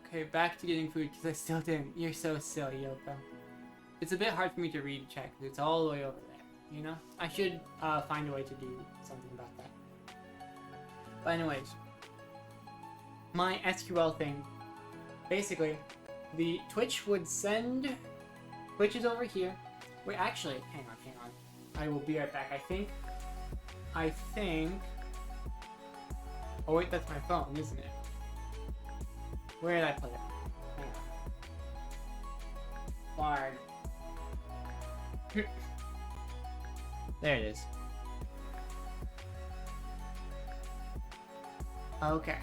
Okay, back to getting food because I still didn't. You're so silly, Yoko. It's a bit hard for me to read check because it's all the way over there. You know, I should find a way to do something about that. But anyways, my SQL thing, basically, the Twitch would send. Twitch is over here. Wait, actually, hang on. I will be right back. I think. Oh wait, that's my phone, isn't it? Where did I put it? Hang on. Bard. There it is. Okay.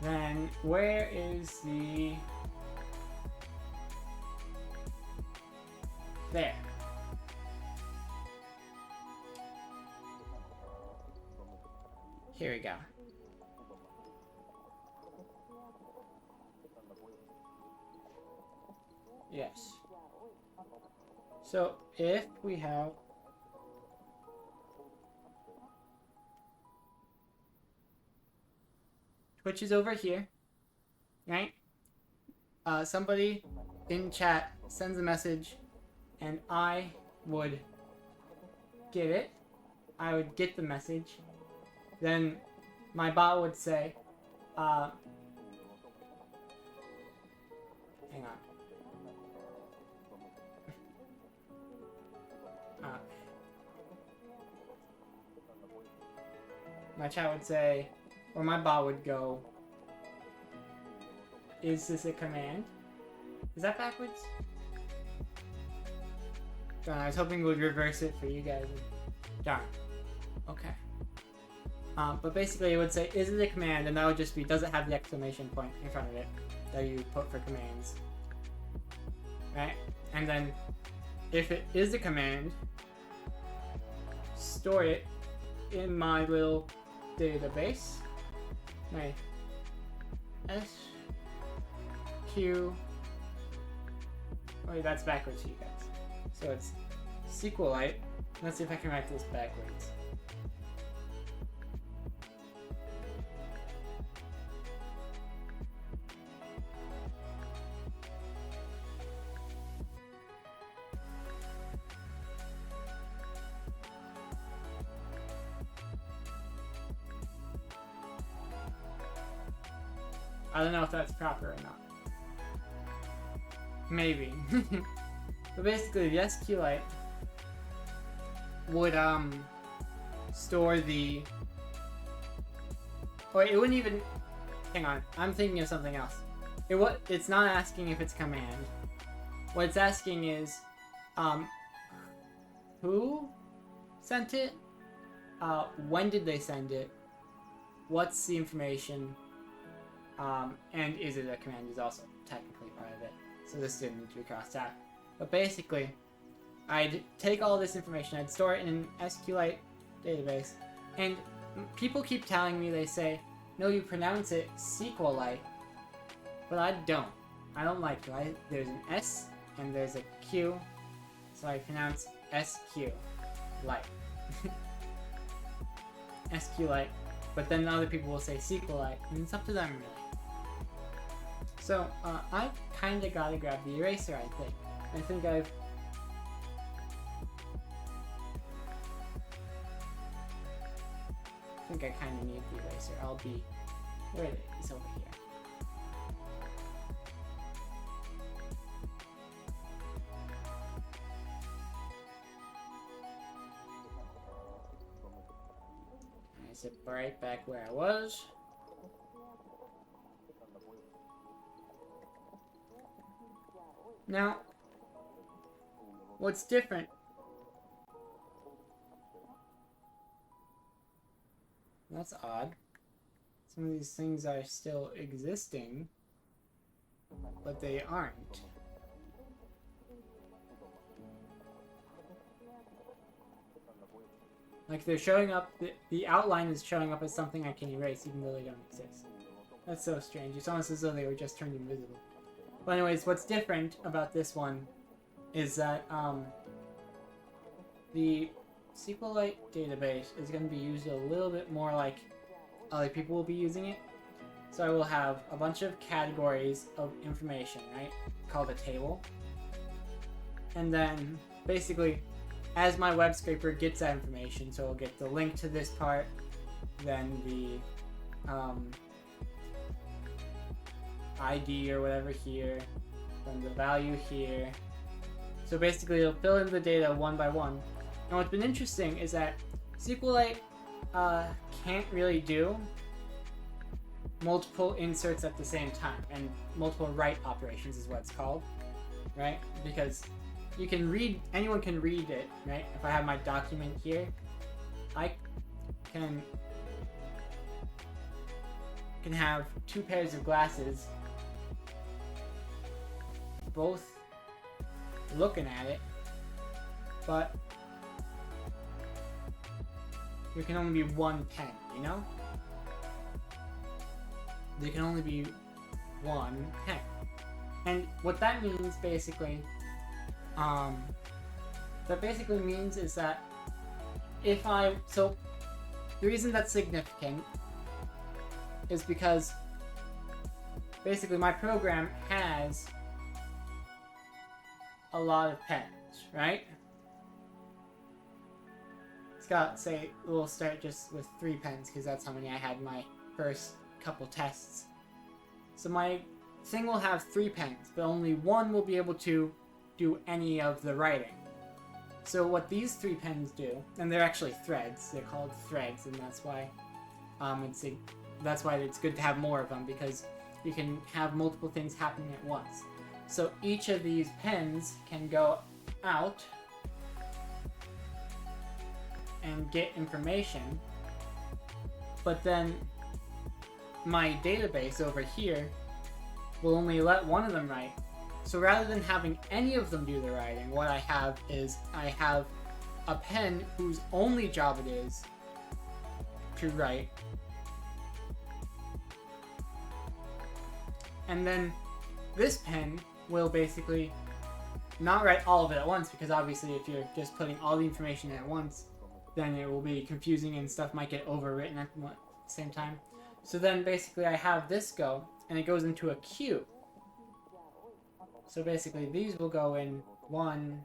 Then where is the... There. Here we go. Yes. So if we have Twitch is over here, right? Somebody in chat sends a message and I would get it. I would get the message. Then my bot would say, hang on. My chat would say, or my bot would go, is this a command? Is that backwards? Darn, I was hoping it would reverse it for you guys. Darn. Okay. But basically it would say, is it a command? And that would just be, does it have the exclamation point in front of it that you put for commands? Right? And then, if it is a command, store it in my little database. My SQ. Wait, that's backwards for you guys. So it's SQLite. Let's see if I can write this backwards. I don't know if that's proper or not. Maybe. But basically, the SQLite would store the. Or it wouldn't even. Hang on, I'm thinking of something else. It's not asking if it's command. what it's asking is, who sent it? When did they send it? What's the information? And is it a command is also technically part of it. So this didn't need to be crossed out. But basically, I'd take all this information, I'd store it in an SQLite database, and people keep telling me, they say, no, you pronounce it SQLite, but I don't. I don't like it. There's an S and there's a Q, so I pronounce SQLite. SQLite, but then other people will say SQLite, and it's up to them really. So, I've kind of got to grab the eraser, I think. I think I kind of need the eraser. I'll be... Where it is, over here. I sit right back where I was. Now, what's different? That's odd. Some of these things are still existing, but they aren't. Like they're showing up, the outline is showing up as something I can erase even though they don't exist. That's so strange. It's almost as though they were just turned invisible. But anyways, what's different about this one is that the SQLite database is going to be used a little bit more like other people will be using it. So I will have a bunch of categories of information, right, called a table. And then basically, as my web scraper gets that information, so it'll get the link to this part, then the ID or whatever here, then the value here. So basically it'll fill in the data one by one. And what's been interesting is that SQLite can't really do multiple inserts at the same time, and multiple write operations is what it's called, right? Because you can read, anyone can read it, right? If I have my document here, I can have two pairs of glasses both looking at it, but there can only be one pen, you know? There can only be one pen. And what that means basically, means is that so the reason that's significant is because basically my program has a lot of pens, right? It's got, say, we'll start just with 3 pens because that's how many I had in my first couple tests. So my thing will have 3 pens, but only one will be able to do any of the writing. So what these 3 pens do, and they're actually threads, they're called threads, and that's why it's good to have more of them, because you can have multiple things happening at once. So each of these pens can go out and get information, but then my database over here will only let one of them write. So rather than having any of them do the writing, what I have is I have a pen whose only job it is to write. And then this pen will basically not write all of it at once, because obviously if you're just putting all the information at once, then it will be confusing and stuff might get overwritten at the same time. So then basically I have this go, and it goes into a queue. So basically these will go in 1,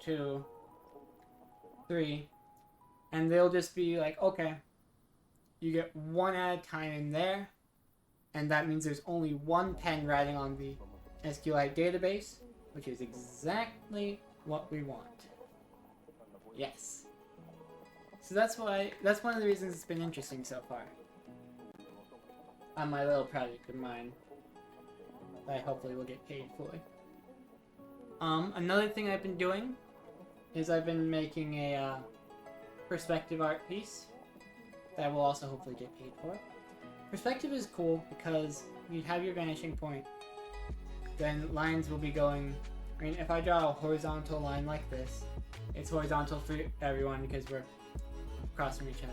2, 3, and they'll just be like, okay, you get one at a time in there, and that means there's only one pen writing on the SQLite database, which is exactly what we want. Yes. So that's one of the reasons it's been interesting so far on my little project of mine that I hopefully will get paid fully. Another thing I've been doing is I've been making a perspective art piece that I will also hopefully get paid for. Perspective is cool because you have your vanishing point, then lines will be going. I mean, if I draw a horizontal line like this, it's horizontal for everyone because we're across from each other.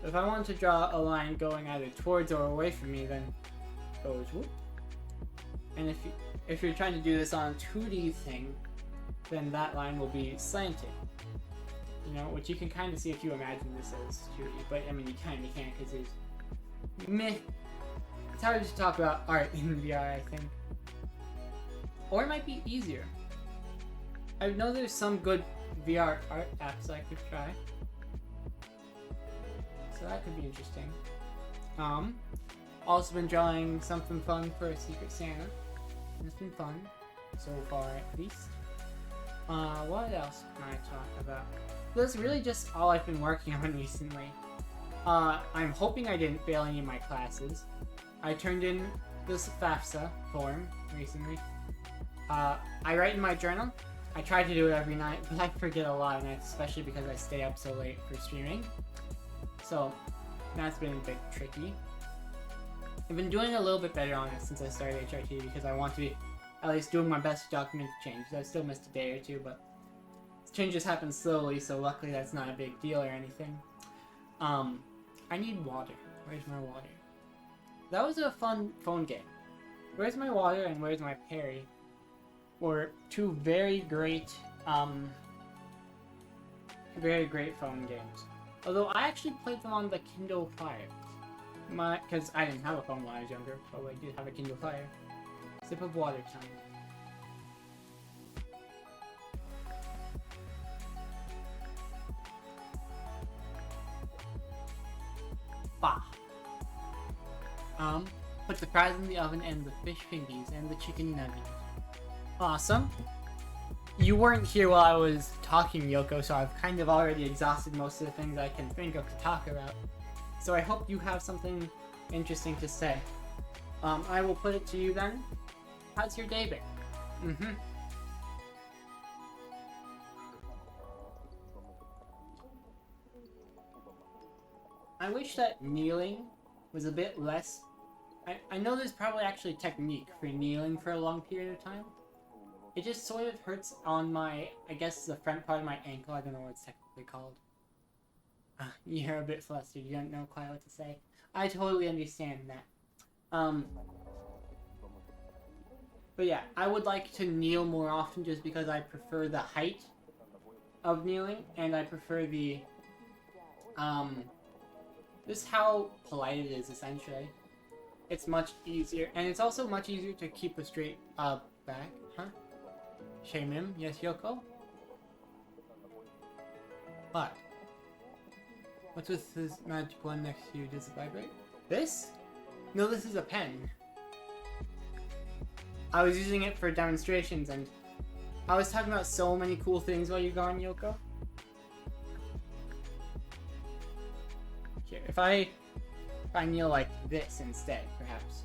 If I want to draw a line going either towards or away from me, then it goes whoop. And if you're trying to do this on a 2D thing, then that line will be slanted. You know, which you can kind of see if you imagine this as 2D, but I mean you can't because there's meh. It's hard to talk about art in VR, I think. Or it might be easier. I know there's some good VR art apps I could try. So that could be interesting. Also been drawing something fun for a Secret Santa. It's been fun, so far at least. What else can I talk about? That's really just all I've been working on recently. I'm hoping I didn't fail any of my classes. I turned in this FAFSA form recently. I write in my journal. I try to do it every night, but I forget a lot of nights, especially because I stay up so late for streaming. So that's been a bit tricky. I've been doing a little bit better on it since I started HRT because I want to be at least doing my best to document the changes. I've still missed a day or two, but changes happen slowly, so luckily that's not a big deal or anything. I need water. Where's my water? That was a fun phone game. Where's my water and where's my parry? Were two very great phone games. Although I actually played them on the Kindle Fire. Because I didn't have a phone when I was younger, but I did have a Kindle Fire. Sip of water time. Bah. Put the fries in the oven and the fish fingies and the chicken nuggets. Awesome. You weren't here while I was talking, Yoko, so I've kind of already exhausted most of the things I can think of to talk about. So I hope you have something interesting to say. I will put it to you then. How's your day been? I wish that kneeling was a bit less... I know there's probably actually a technique for kneeling for a long period of time. It just sort of hurts on my, I guess the front part of my ankle. I don't know what it's technically called. You're a bit flustered. You don't know quite what to say. I totally understand that. But yeah, I would like to kneel more often just because I prefer the height of kneeling, and I prefer the, just how polite it is, essentially. It's much easier, and it's also much easier to keep a straight, back, huh? Shame him, yes, Yoko? What? What's with this magic one next to you? Does it vibrate? This? No, this is a pen. I was using it for demonstrations, and I was talking about so many cool things while you're gone, Yoko. Here, if I kneel like this instead, perhaps.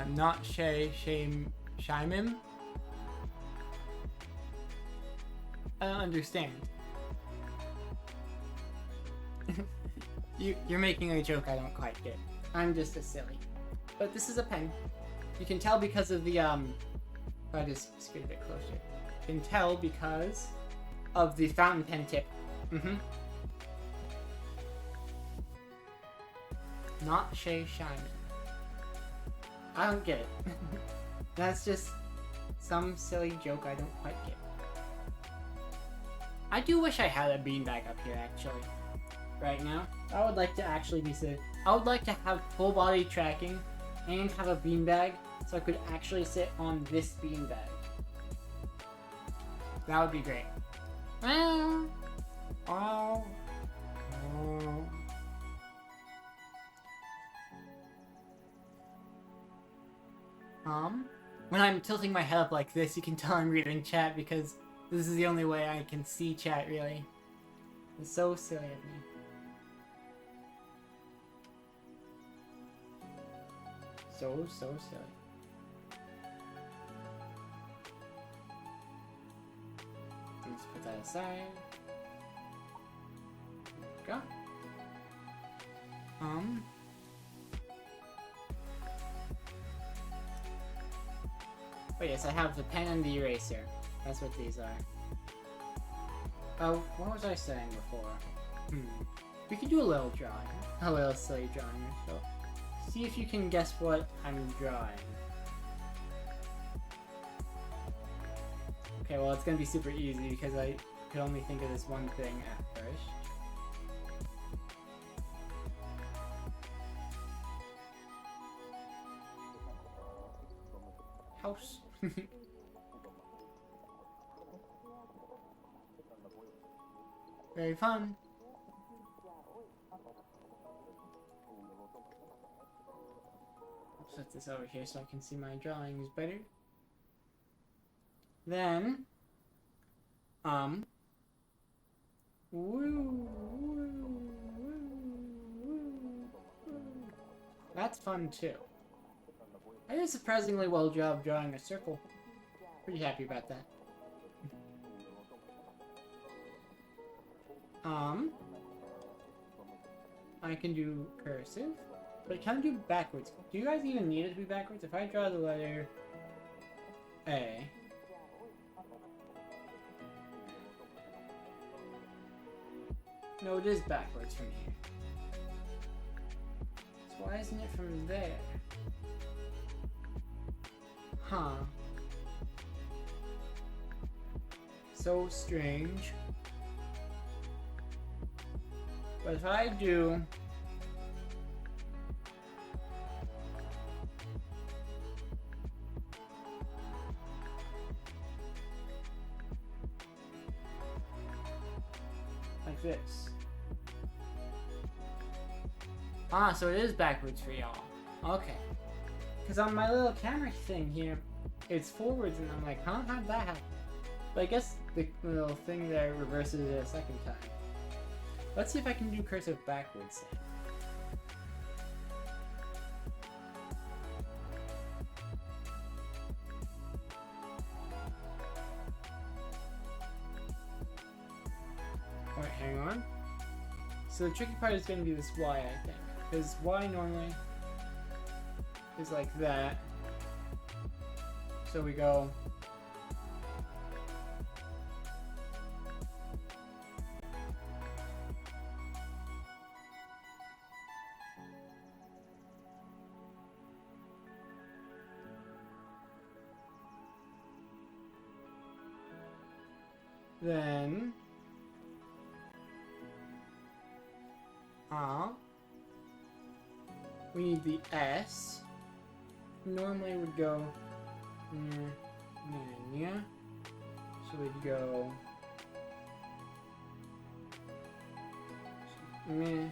Not shame him. I don't understand. You're making a joke I don't quite get. I'm just a silly. But this is a pen. You can tell because of the, if I just scoot a bit closer. You can tell because of the fountain pen tip. Not Shay Shining. I don't get it. That's just some silly joke I don't quite get. I do wish I had a beanbag up here, actually. Right now. I would like to actually be sit. I would like to have full body tracking and have a beanbag so I could actually sit on this beanbag. That would be great. When I'm tilting my head up like this, you can tell I'm reading chat because this is the only way I can see chat, really. It's so silly of me. So silly. Let's put that aside. There we go. Oh yes, I have the pen and the eraser. That's what these are. Oh, what was I saying before? We could do a little drawing. A little silly drawing. So, see if you can guess what I'm drawing. Okay, well it's gonna be super easy because I could only think of this one thing at first. House. Very fun. I'll set this over here so I can see my drawings better. Then, that's fun too. I did a surprisingly well job drawing a circle. Pretty happy about that. I can do cursive, but can I do backwards? Do you guys even need it to be backwards? If I draw the letter A, no, it is backwards from here. So why isn't it from there? Huh. So strange. But if I do like this. Ah, so it is backwards for y'all. Okay. Because on my little camera thing here, it's forwards, and I'm like, huh? How'd that happen? But I guess the little thing there reverses it a second time. Let's see if I can do cursive backwards. Alright, hang on. So the tricky part is going to be this Y, I think. Because Y normally is like that. So we go... Then... we need the S. Normally it would go... yeah. So we'd go... meh,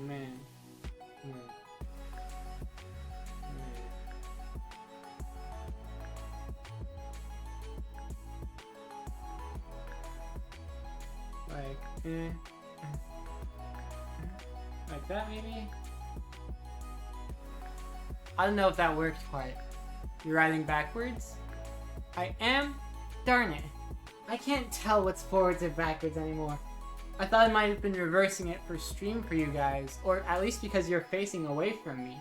meh, meh. Like, like that maybe? I don't know if that worked quite. You're writing backwards? I am? Darn it. I can't tell what's forwards and backwards anymore. I thought I might have been reversing it for stream for you guys, or at least because you're facing away from me.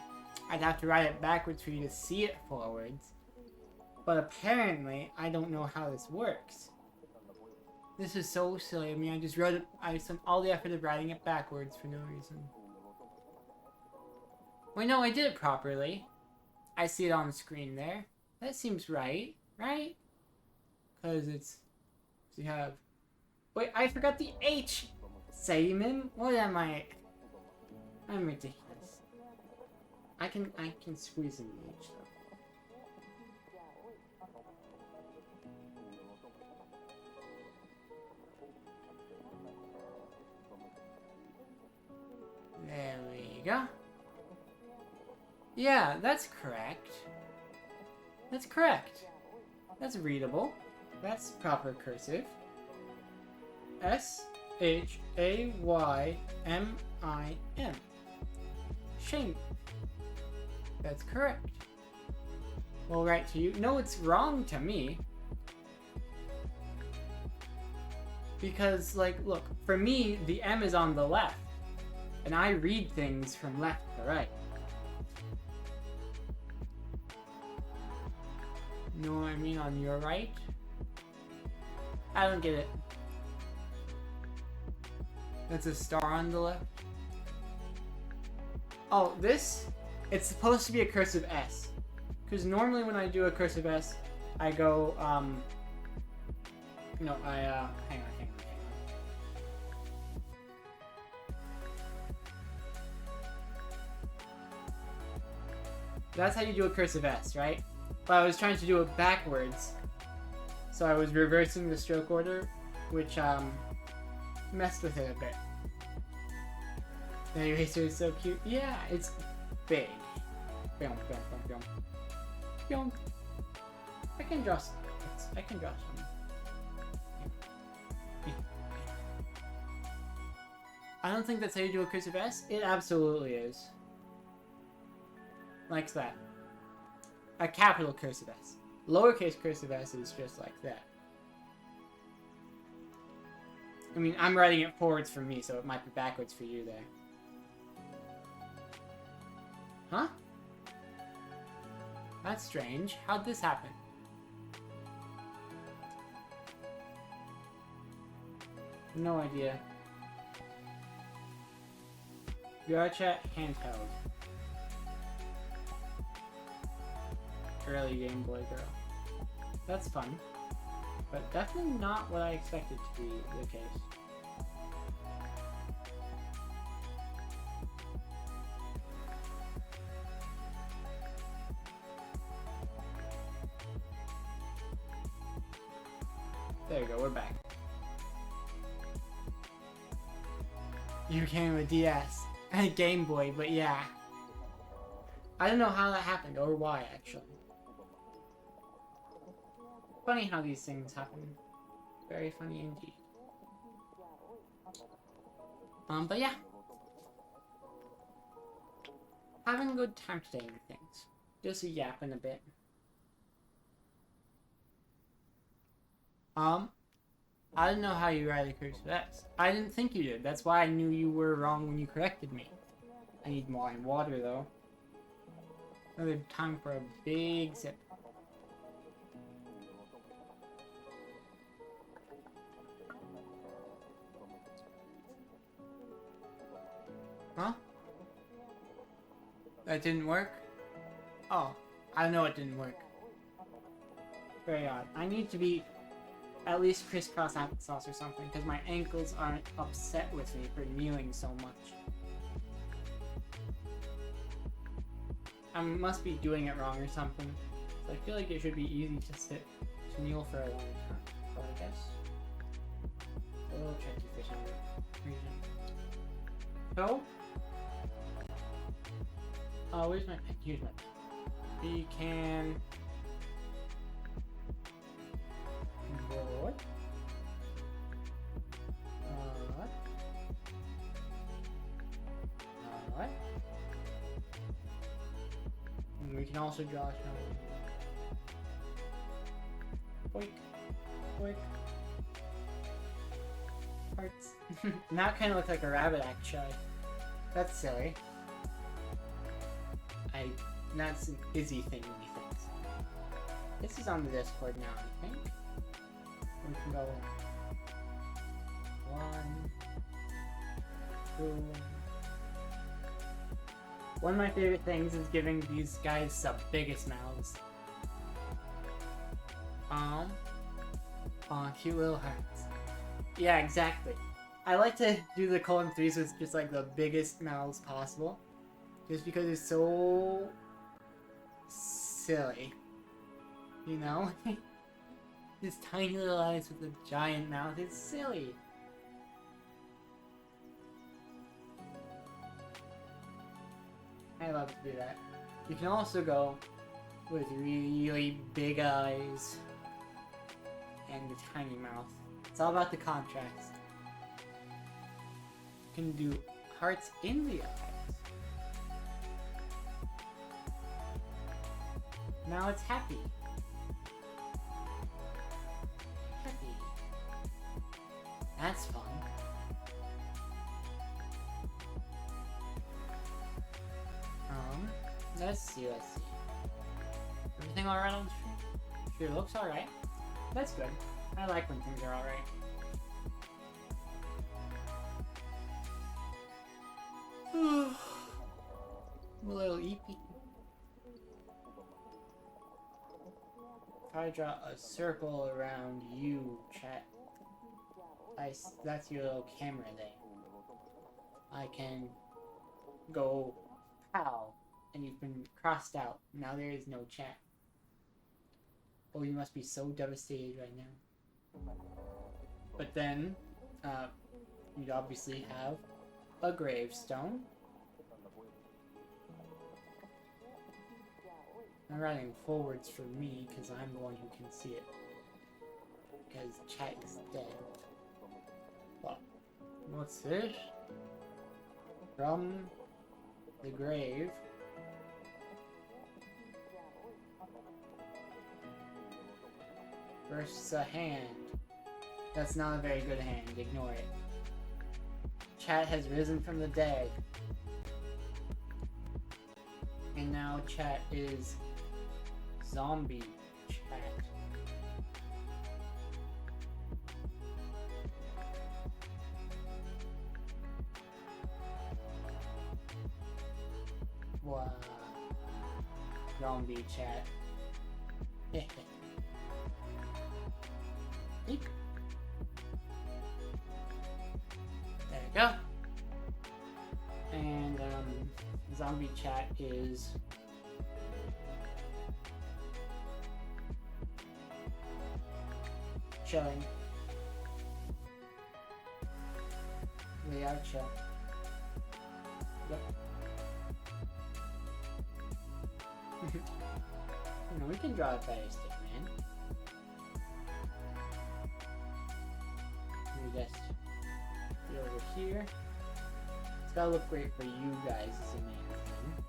I'd have to write it backwards for you to see it forwards. But apparently, I don't know how this works. This is so silly. I mean, I just wrote it, I spent all the effort of writing it backwards for no reason. Wait, no, I did it properly. I see it on the screen there. That seems right, right? Because it's, so you have, wait, I forgot the H! Simon? What am I? I'm ridiculous. I can squeeze in the H though. There we go. Yeah, that's correct. That's correct. That's readable. That's proper cursive. S-H-A-Y-M-I-N. Shame. That's correct. Well, right to you. No, it's wrong to me. Because, like, look, for me, the M is on the left. And I read things from left to right. Know what I mean? On your right? I don't get it. That's a star on the left. Oh, this? It's supposed to be a cursive S. Because normally when I do a cursive S, I go, no, hang on. That's how you do a cursive S, right? But I was trying to do it backwards. So I was reversing the stroke order, which, messed with it a bit. The eraser is so cute. Yeah, it's big. Boom. I can draw some. I don't think that's how you do a cursive S. It absolutely is. Like that. A capital cursive S. Lowercase cursive S is just like that. I mean, I'm writing it forwards for me, so it might be backwards for you there. Huh? That's strange. How'd this happen? No idea. vrchat handheld. Early Game Boy Girl. That's fun. But definitely not what I expected to be the case. There you go, we're back. You came with DS and a Game Boy, but yeah. I don't know how that happened, or why, actually. Funny how these things happen. Very funny indeed. But yeah. Having a good time today with things. Just yapping a bit. I don't know how you write a cursive S. I didn't think you did. That's why I knew you were wrong when you corrected me. I need more water, though. Another time for a big sip. Huh? That didn't work? Oh, I know it didn't work. Very odd. I need to be at least crisscross applesauce or something, because my ankles aren't upset with me for kneeling so much. I must be doing it wrong or something. So I feel like it should be easy to kneel for a long time. But I guess a little tricky for some reason. So, where's my pen? Here's my pen. We can what? Alright. And we can also draw some quick hearts. Now it kind of looks like a rabbit, actually. That's silly. That's an Izzy thing, methinks. This is on the Discord now, I think. We can go 1, 2. One of my favorite things is giving these guys the biggest mouths. Cute little hearts. Yeah, exactly. I like to do the column 3s with just like the biggest mouths possible. Just because it's so silly. You know? This tiny little eyes with a giant mouth. It's silly. I love to do that. You can also go with really big eyes and a tiny mouth. It's all about the contrast. You can do hearts in the eyes. Now it's happy. Happy. That's fun. Let's see. Everything alright on the stream? Sure looks alright. That's good. I like when things are alright. I'm a little eepy. If I draw a circle around you, chat, that's your little camera thing. I can go pow, and you've been crossed out. Now there is no chat. Oh, you must be so devastated right now. But then, you'd obviously have a gravestone. I'm writing forwards for me because I'm the one who can see it. Because chat is dead. Well, what's this? From the grave. Versus a hand. That's not a very good hand. Ignore it. Chat has risen from the dead. And now chat is zombie chat. Wow. Zombie chat. Eek. There we go. And zombie chat is chilling. We are chill. Yep. You know, we can draw a fire stick, man. We just get over here. It's gotta look great for you guys as the main thing.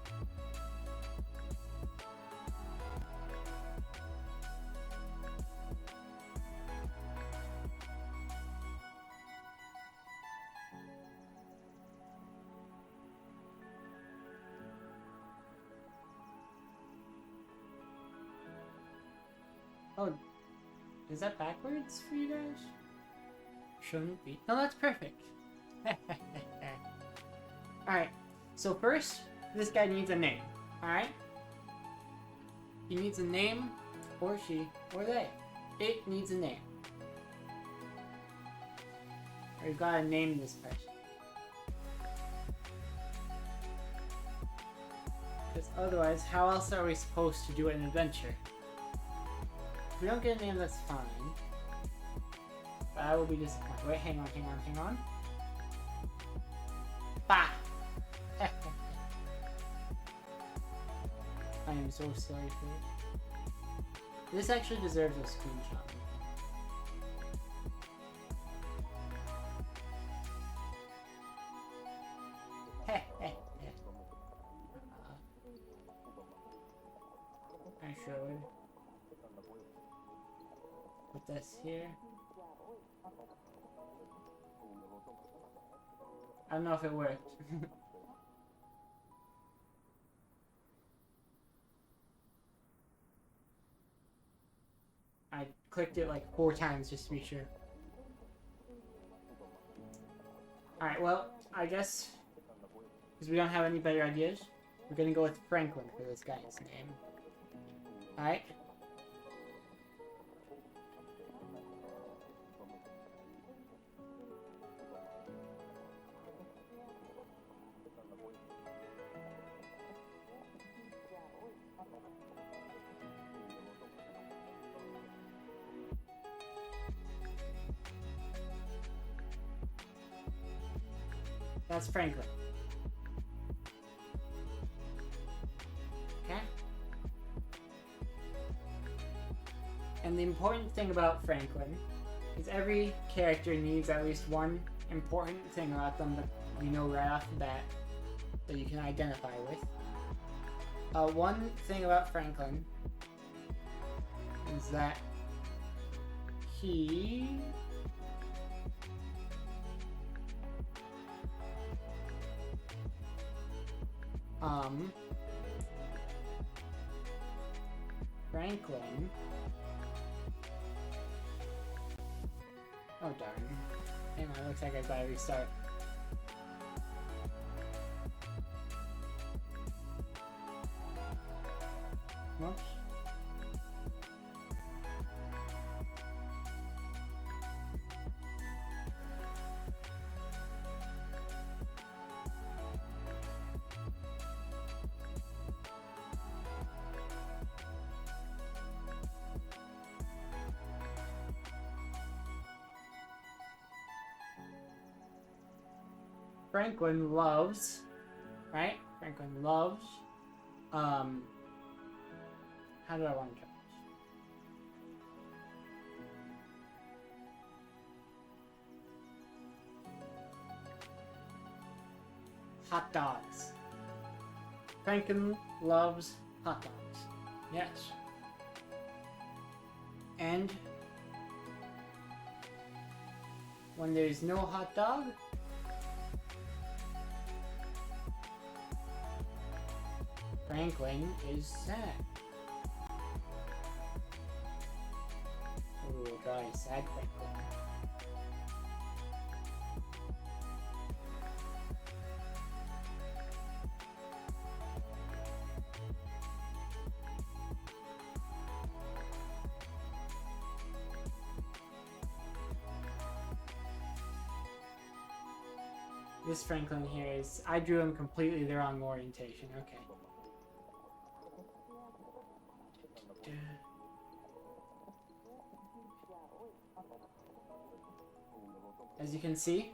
Oh, is that backwards for you guys? Shouldn't be. No, that's perfect. Alright, so first, this guy needs a name. Alright? He needs a name, or she, or they. It needs a name. We've gotta name this person. Because otherwise, how else are we supposed to do an adventure? If we don't get a name, that's fine. But I will be disappointed. Wait, hang on. Bah! I am so sorry for it. This actually deserves a screenshot. I should put this here. I don't know if it worked. I clicked it like 4 times just to be sure. Alright, well, I guess because we don't have any better ideas, we're gonna go with Franklin for this guy's name. Alright. That's Franklin. Okay? And the important thing about Franklin is every character needs at least one important thing about them that you know right off the bat that you can identify with. One thing about Franklin is that he Franklin. Oh darn. Hang on, looks like I gotta restart. Whoops. Franklin loves, right? Franklin loves, how do I want to put this? Hot dogs. Franklin loves hot dogs. Yes. And when there's no hot dog, Franklin is sad. Ooh, very sad Franklin. This Franklin here is... I drew him completely the wrong orientation. Okay. As you can see,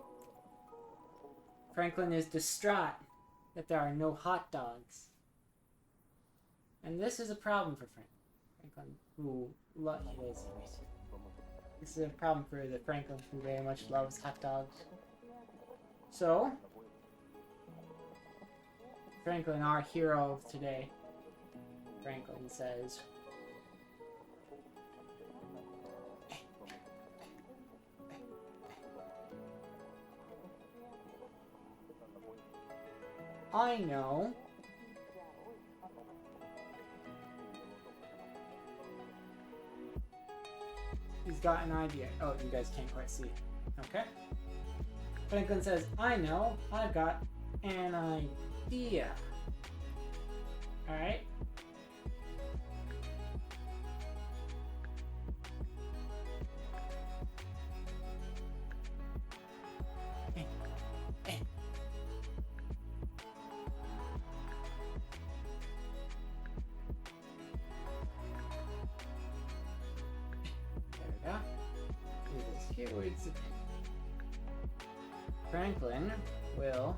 Franklin is distraught that there are no hot dogs. And this is a problem for Franklin, who this is a problem for the Franklin who very much loves hot dogs. So, Franklin, our hero of today, Franklin says, I know. He's got an idea. Oh, you guys can't quite see. Okay. Franklin says, I know. I've got an idea. Alright. Franklin will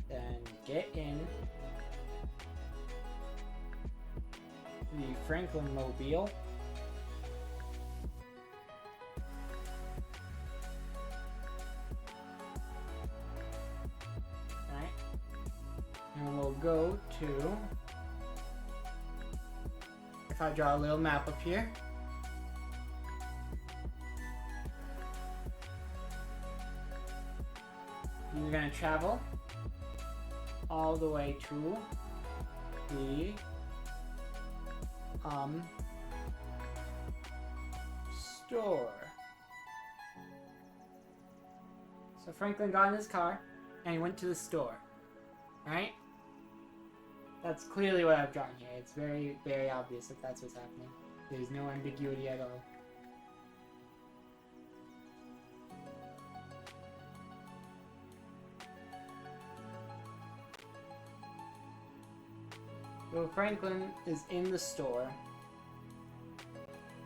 then get in the Franklin Mobile. Right? And we'll go to, if I draw a little map up here, you're going to travel all the way to the store. So Franklin got in his car and he went to the store, right? That's clearly what I've drawn here. It's very, very obvious that that's what's happening. There's no ambiguity at all. So Franklin is in the store,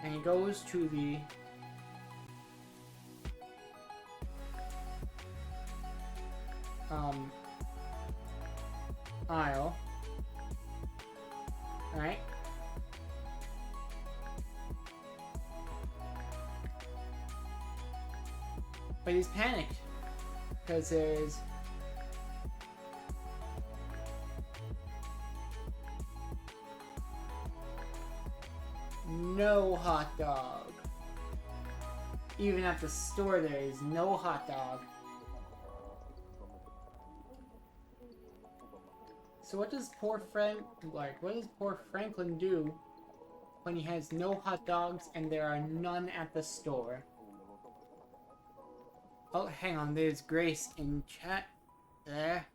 and he goes to the aisle, right? But he's panicked because there's no hot dog. Even at the store, there is no hot dog. So what does poor Franklin do when he has no hot dogs and there are none at the store? Oh, hang on, there's Grace in chat. There.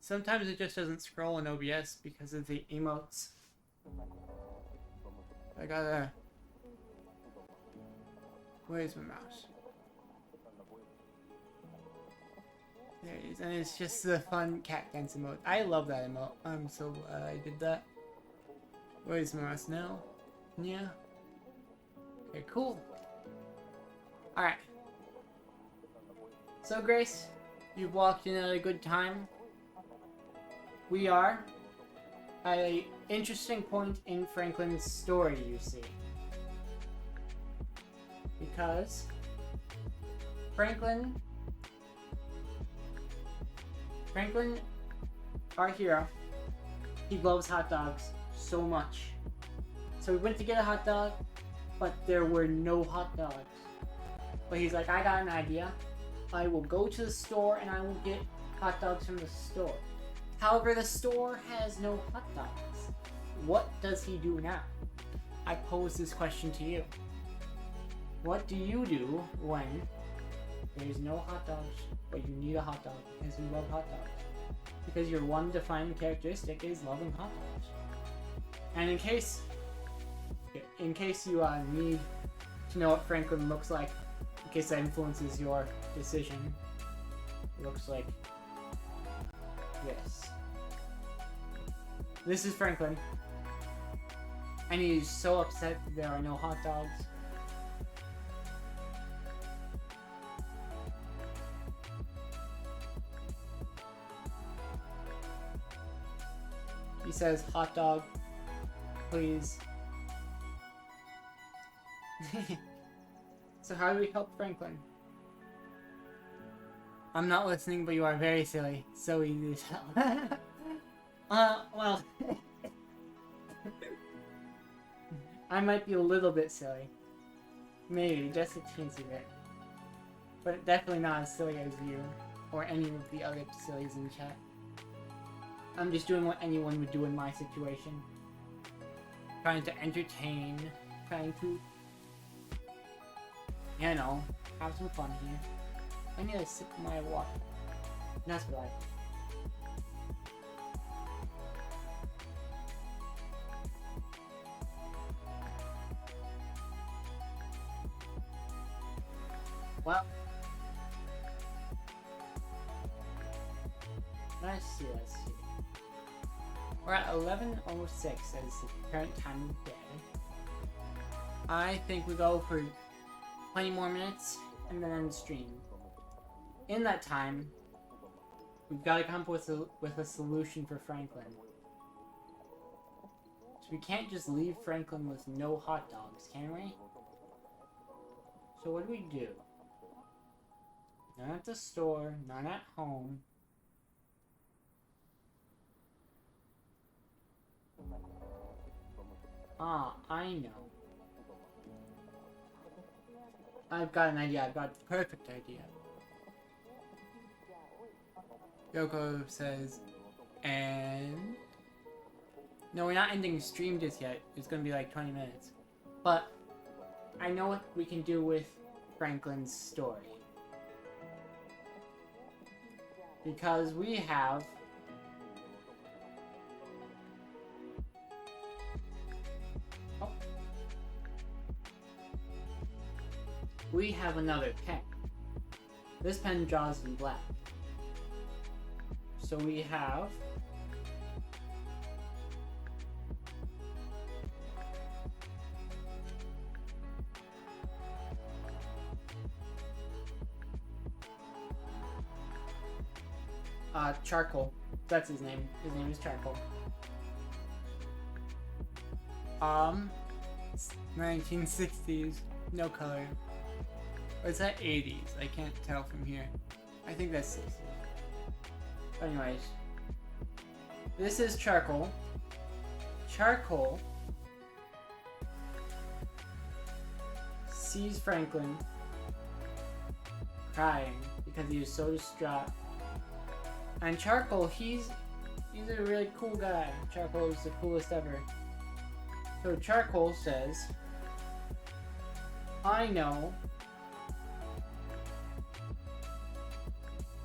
Sometimes it just doesn't scroll in OBS because of the emotes. I gotta... Where's my mouse? There it is, and it's just the fun cat dance emote. I love that emote. I'm so glad I did that. Where's my mouse now? Yeah. Okay, cool. Alright. So Grace, you've walked in at a good time. We are at an interesting point in Franklin's story, you see. Because Franklin, our hero, he loves hot dogs so much. So we went to get a hot dog, but there were no hot dogs. But he's like, I got an idea. I will go to the store and I will get hot dogs from the store. However, the store has no hot dogs. What does he do now? I pose this question to you. What do you do when there's no hot dogs, but you need a hot dog because you love hot dogs? Because your one defining characteristic is loving hot dogs. And in case you need to know what Franklin looks like, in case that influences your decision, it looks like this. This is Franklin. And he's so upset that there are no hot dogs. He says, hot dog, please. So how do we help Franklin? I'm not listening, but you are very silly. So easy to tell. Well... I might be a little bit silly. Maybe, just a teensy bit. But definitely not as silly as you, or any of the other sillies in chat. I'm just doing what anyone would do in my situation. Trying to entertain, trying to, you know, have some fun here. I need to sip my water. That's right. Well, let's see. We're at 11:06 as the current time of day. I think we go for 20 more minutes and then end the stream. In that time, we've got to come up with a solution for Franklin. So we can't just leave Franklin with no hot dogs, can we? So what do we do? None at the store, none at home. Ah, I know. I've got an idea. I've got the perfect idea. Yoko says, and... No, we're not ending stream just yet. It's gonna be like 20 minutes. But I know what we can do with Franklin's story. Because we have... Oh. We have another pen. This pen draws in black. So we have... Charcoal. That's his name. His name is Charcoal. It's 1960s. No color. Or is that 80s? I can't tell from here. I think that's 60s. Anyways. This is Charcoal. Charcoal sees Franklin crying because he was so distraught. And Charcoal, he's a really cool guy. Charcoal is the coolest ever. So Charcoal says, I know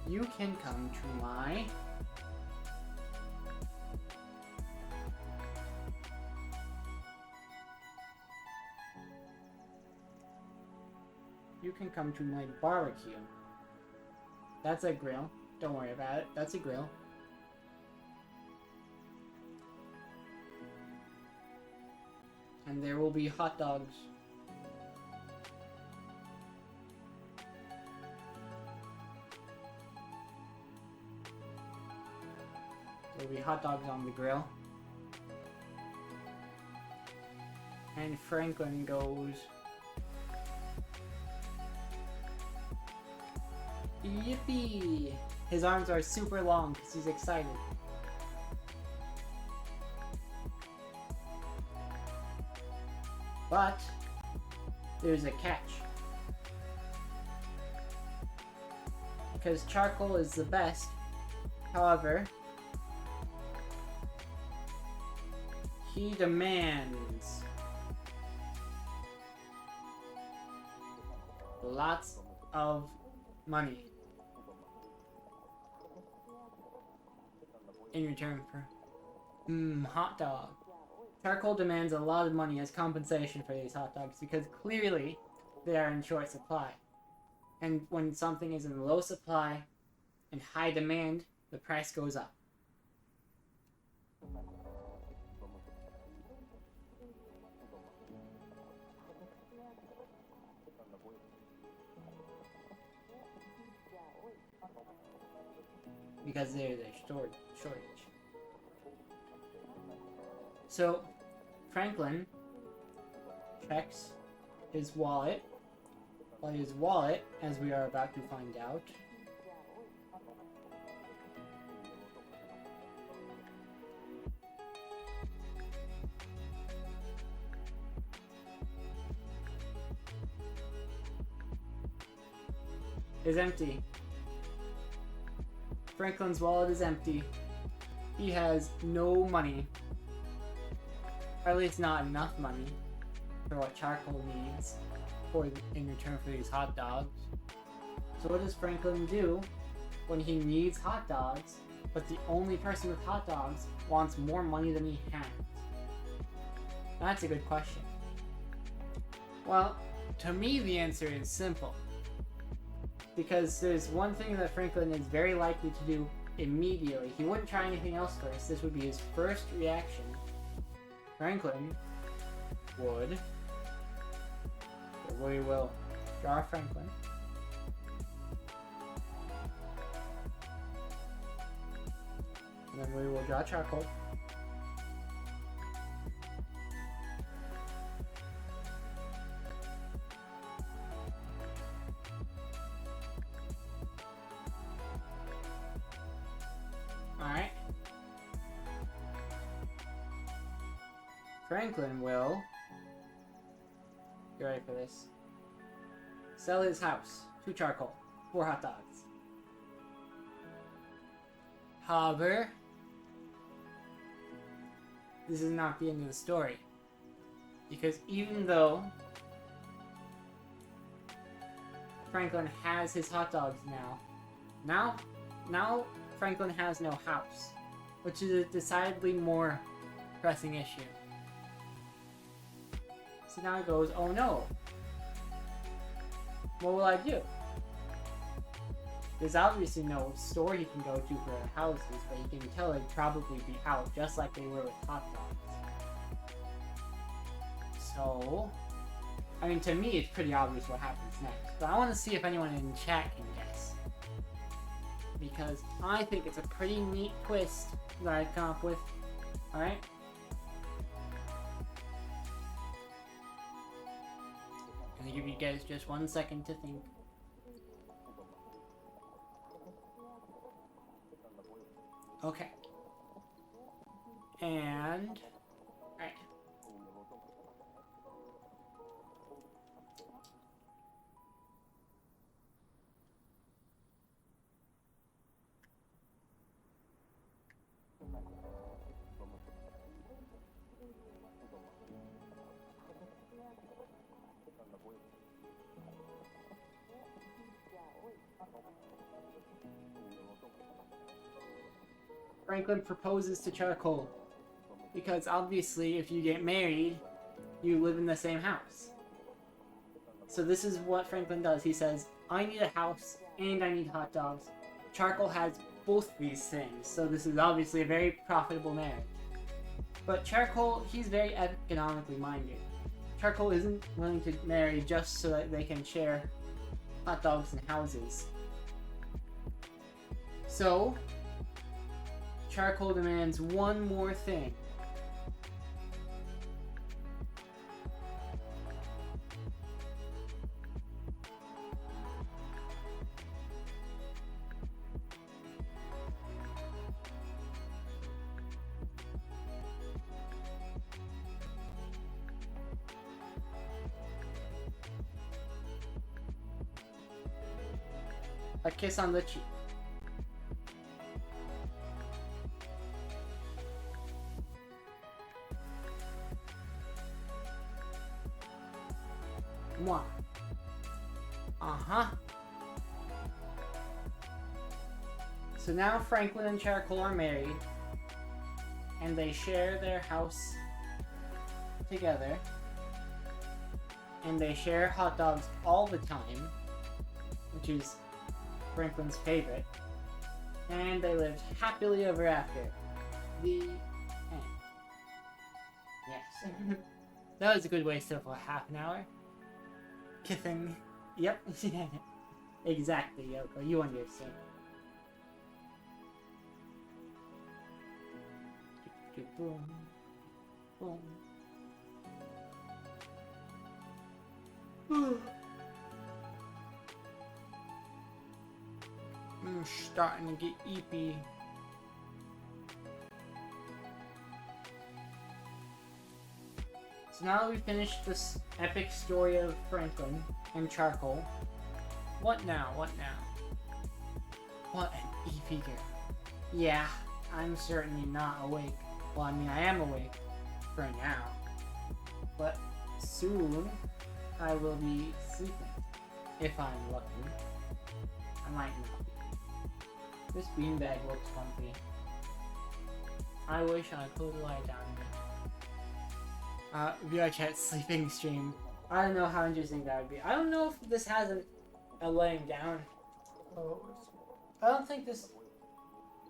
you can come to my barbecue. That's a grill. Don't worry about it. That's a grill. And there will be hot dogs. There will be hot dogs on the grill. And Franklin goes, yippee! His arms are super long because he's excited. But there's a catch. Because Charcoal is the best. However, he demands lots of money in return for hot dog. Charcoal demands a lot of money as compensation for these hot dogs because clearly they are in short supply. And when something is in low supply and high demand, the price goes up. Because there's a shortage. So, Franklin checks his wallet. Well, his wallet, as we are about to find out, is empty. Franklin's wallet is empty. He has no money. Or at least not enough money for what Charcoal needs in return for these hot dogs. So what does Franklin do when he needs hot dogs, but the only person with hot dogs wants more money than he has? That's a good question. Well, to me the answer is simple. Because there's one thing that Franklin is very likely to do immediately. He wouldn't try anything else first. This would be his first reaction. Franklin would... we will draw Franklin. And then we will draw Charcoal. Alright. Franklin will... get ready for this. Sell his house to Charcoal for hot dogs. However, this is not the end of the story. Because even though Franklin has his hot dogs now Franklin has no house, which is a decidedly more pressing issue. So now he goes, oh no, what will I do? There's obviously no store he can go to for houses, but he can tell they'd probably be out, just like they were with hot dogs. So, I mean, to me, it's pretty obvious what happens next. But I want to see if anyone in chat can guess. Because I think it's a pretty neat twist that I've come up with. Alright? I'm gonna give you guys just 1 second to think. Okay. And... alright. Franklin proposes to Charcoal. Because obviously, if you get married, you live in the same house. So this is what Franklin does. He says, I need a house and I need hot dogs. Charcoal has both these things, so this is obviously a very profitable marriage. But Charcoal, he's very economically minded. Charcoal isn't willing to marry just so that they can share hot dogs and houses. So, Charcoal demands one more thing. A kiss on the cheek. Mwah. Uh-huh. So now Franklin and Charcoal are married, and they share their house together, and they share hot dogs all the time, which is Franklin's favorite, and they lived happily ever after. The end. Yes. That was a good waste of a half an hour. Kissing. Yep. Exactly, Yoko. You understand. Boom. Boom. I'm starting to get eepy. So now that we've finished this epic story of Franklin and Charcoal, what now? What now? What an eepy girl. Yeah, I'm certainly not awake. Well, I mean, I am awake for now. But soon, I will be sleeping. If I'm lucky. I might not be. This beanbag looks comfy. I wish I could lie down here. vrchat sleeping stream. I don't know how interesting that would be. I don't know if this has a laying down pose. I don't think this...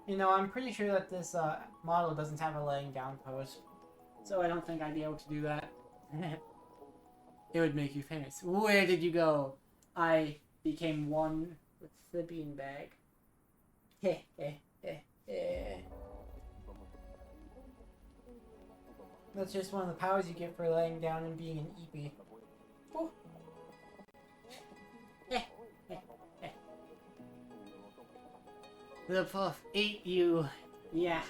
You know, I'm pretty sure that this model doesn't have a laying down pose. So I don't think I'd be able to do that. It would make you famous. Where did you go? I became one with the beanbag. Heh heh heh heh. That's just one of the powers you get for laying down and being an EP. Oh. The puff ate you. Yeah.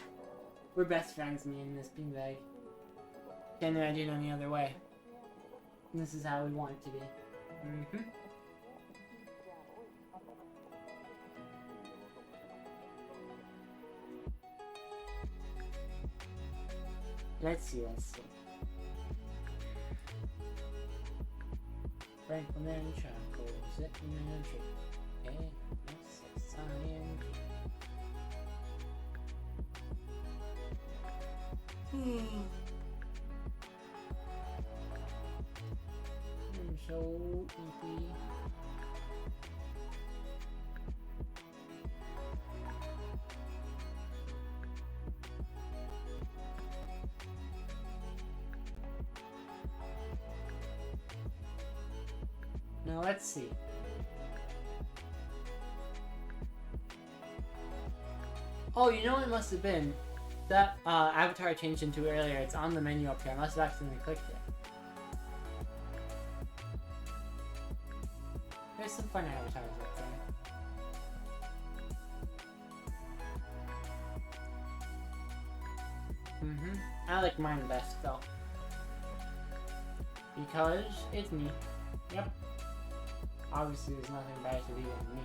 We're best friends, me and this beanbag. Can't imagine any other way. And this is how we want it to be. Mm-hmm. Let's see. Franklin and Charcoal sitting in a tree. I'm so eepy. Now let's see. Oh, you know what it must have been? That avatar I changed into earlier, it's on the menu up here. I must have accidentally clicked it. There's some fun avatars up there. I like mine best though. Because it's me. Yep. Obviously there's nothing better to do than me.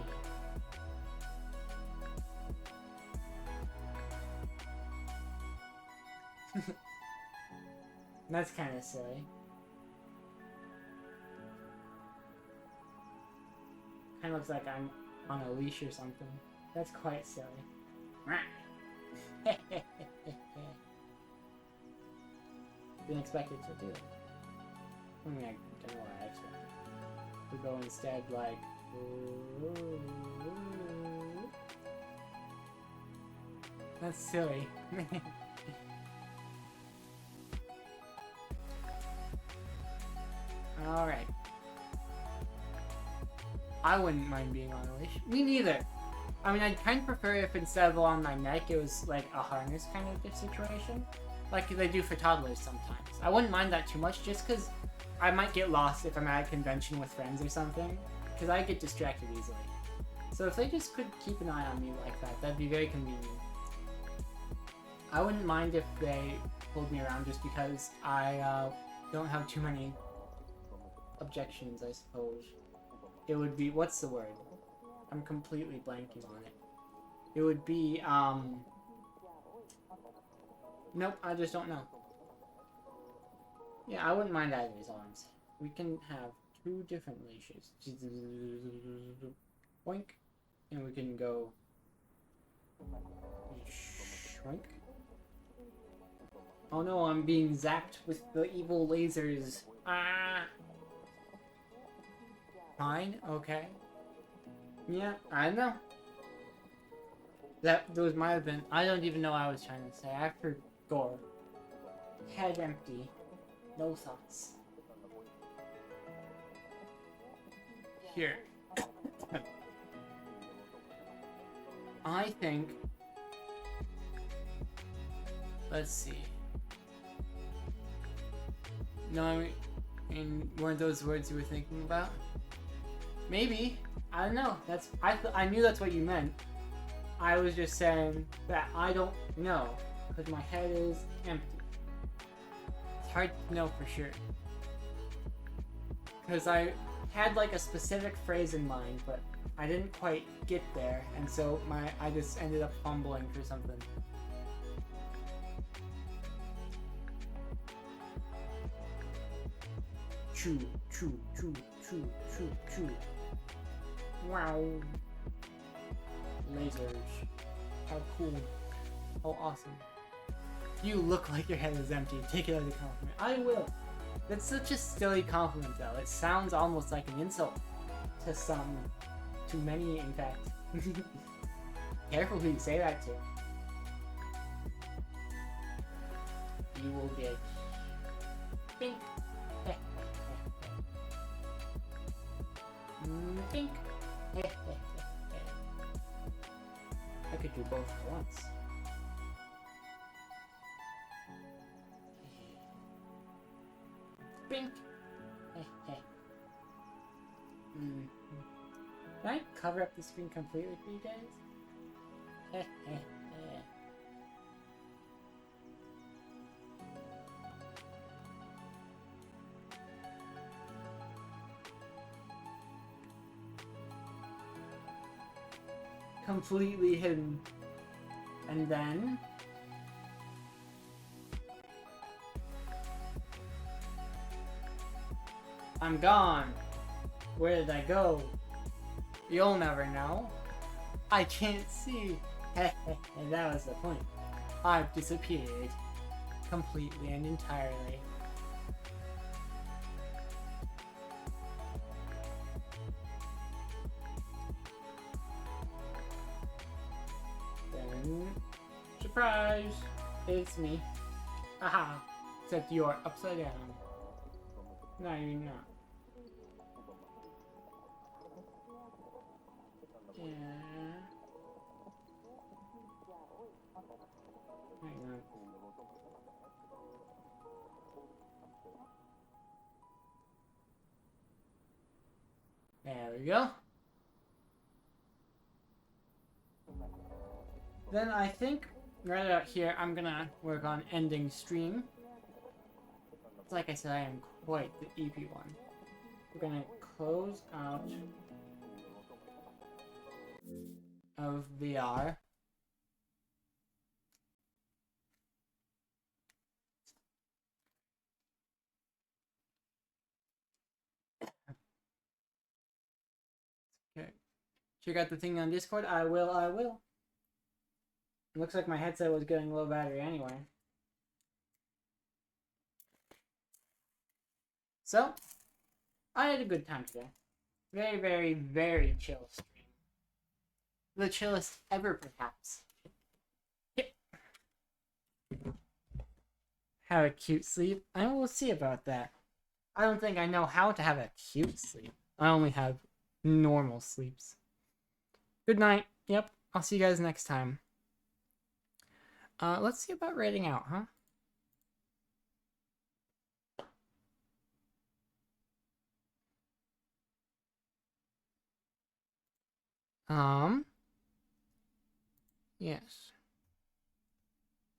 That's kind of silly. Kind of looks like I'm on a leash or something. That's quite silly. Didn't expect it to do it. I mean, I don't know what I expected. To go instead like... That's silly. Alright. I wouldn't mind being on a leash. Me neither. I mean, I'd kind of prefer if instead of on my neck, it was like a harness kind of situation. Like they do for toddlers sometimes. I wouldn't mind that too much just because I might get lost if I'm at a convention with friends or something. Because I get distracted easily. So if they just could keep an eye on me like that, that'd be very convenient. I wouldn't mind if they pulled me around just because I don't have too many objections, I suppose. It would be, what's the word? I'm completely blanking on it. It would be, nope, I just don't know. Yeah, I wouldn't mind either's arms. We can have 2 different leashes. Boink. And we can go... Shrink. Oh no, I'm being zapped with the evil lasers. Ah! Fine, okay. Yeah, I know. Those might have been... I don't even know what I was trying to say. After gore. Head empty. No thoughts. Here. I think... Let's see. No, I mean, weren't those words you were thinking about? Maybe. I don't know. I knew that's what you meant. I was just saying that I don't know, because my head is empty. It's hard to know for sure. Because I had like a specific phrase in mind, but I didn't quite get there, and so I just ended up fumbling for something. Choo, choo, choo, choo, choo, choo. Wow. Lasers. How cool. How awesome. You look like your head is empty. Take it as a compliment. I will. That's such a silly compliment though. It sounds almost like an insult. To some. To many, in fact. Careful who you say that to. You will get... Bink. Bink. I could do both at once. Bink. Can I cover up the screen completely for you guys? Completely hidden. And then... I'm gone. Where did I go? You'll never know. I can't see. And that was the point. I've disappeared. Completely and entirely. Then... Surprise! It's me. Haha. Except you're upside down. No, you're not. Yeah. Hang on. There we go. Then I think right out here I'm gonna work on ending stream. It's like I said, I am quite the EP one. We're gonna close out of VR. Okay. Check out the thing on Discord. I will. Looks like my headset was getting low battery anyway. So, I had a good time today. Very, very, very chill stream. The chillest ever, perhaps. Yep. Have a cute sleep? I will see about that. I don't think I know how to have a cute sleep. I only have normal sleeps. Good night. Yep, I'll see you guys next time. Let's see about raiding out, huh? Yes.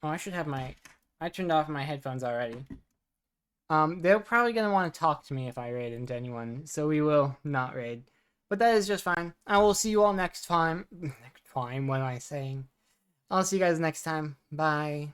Oh, I should have I turned off my headphones already. They're probably gonna want to talk to me if I raid into anyone, so we will not raid. But that is just fine. I will see you all next time. Next time, what am I saying? I'll see you guys next time. Bye.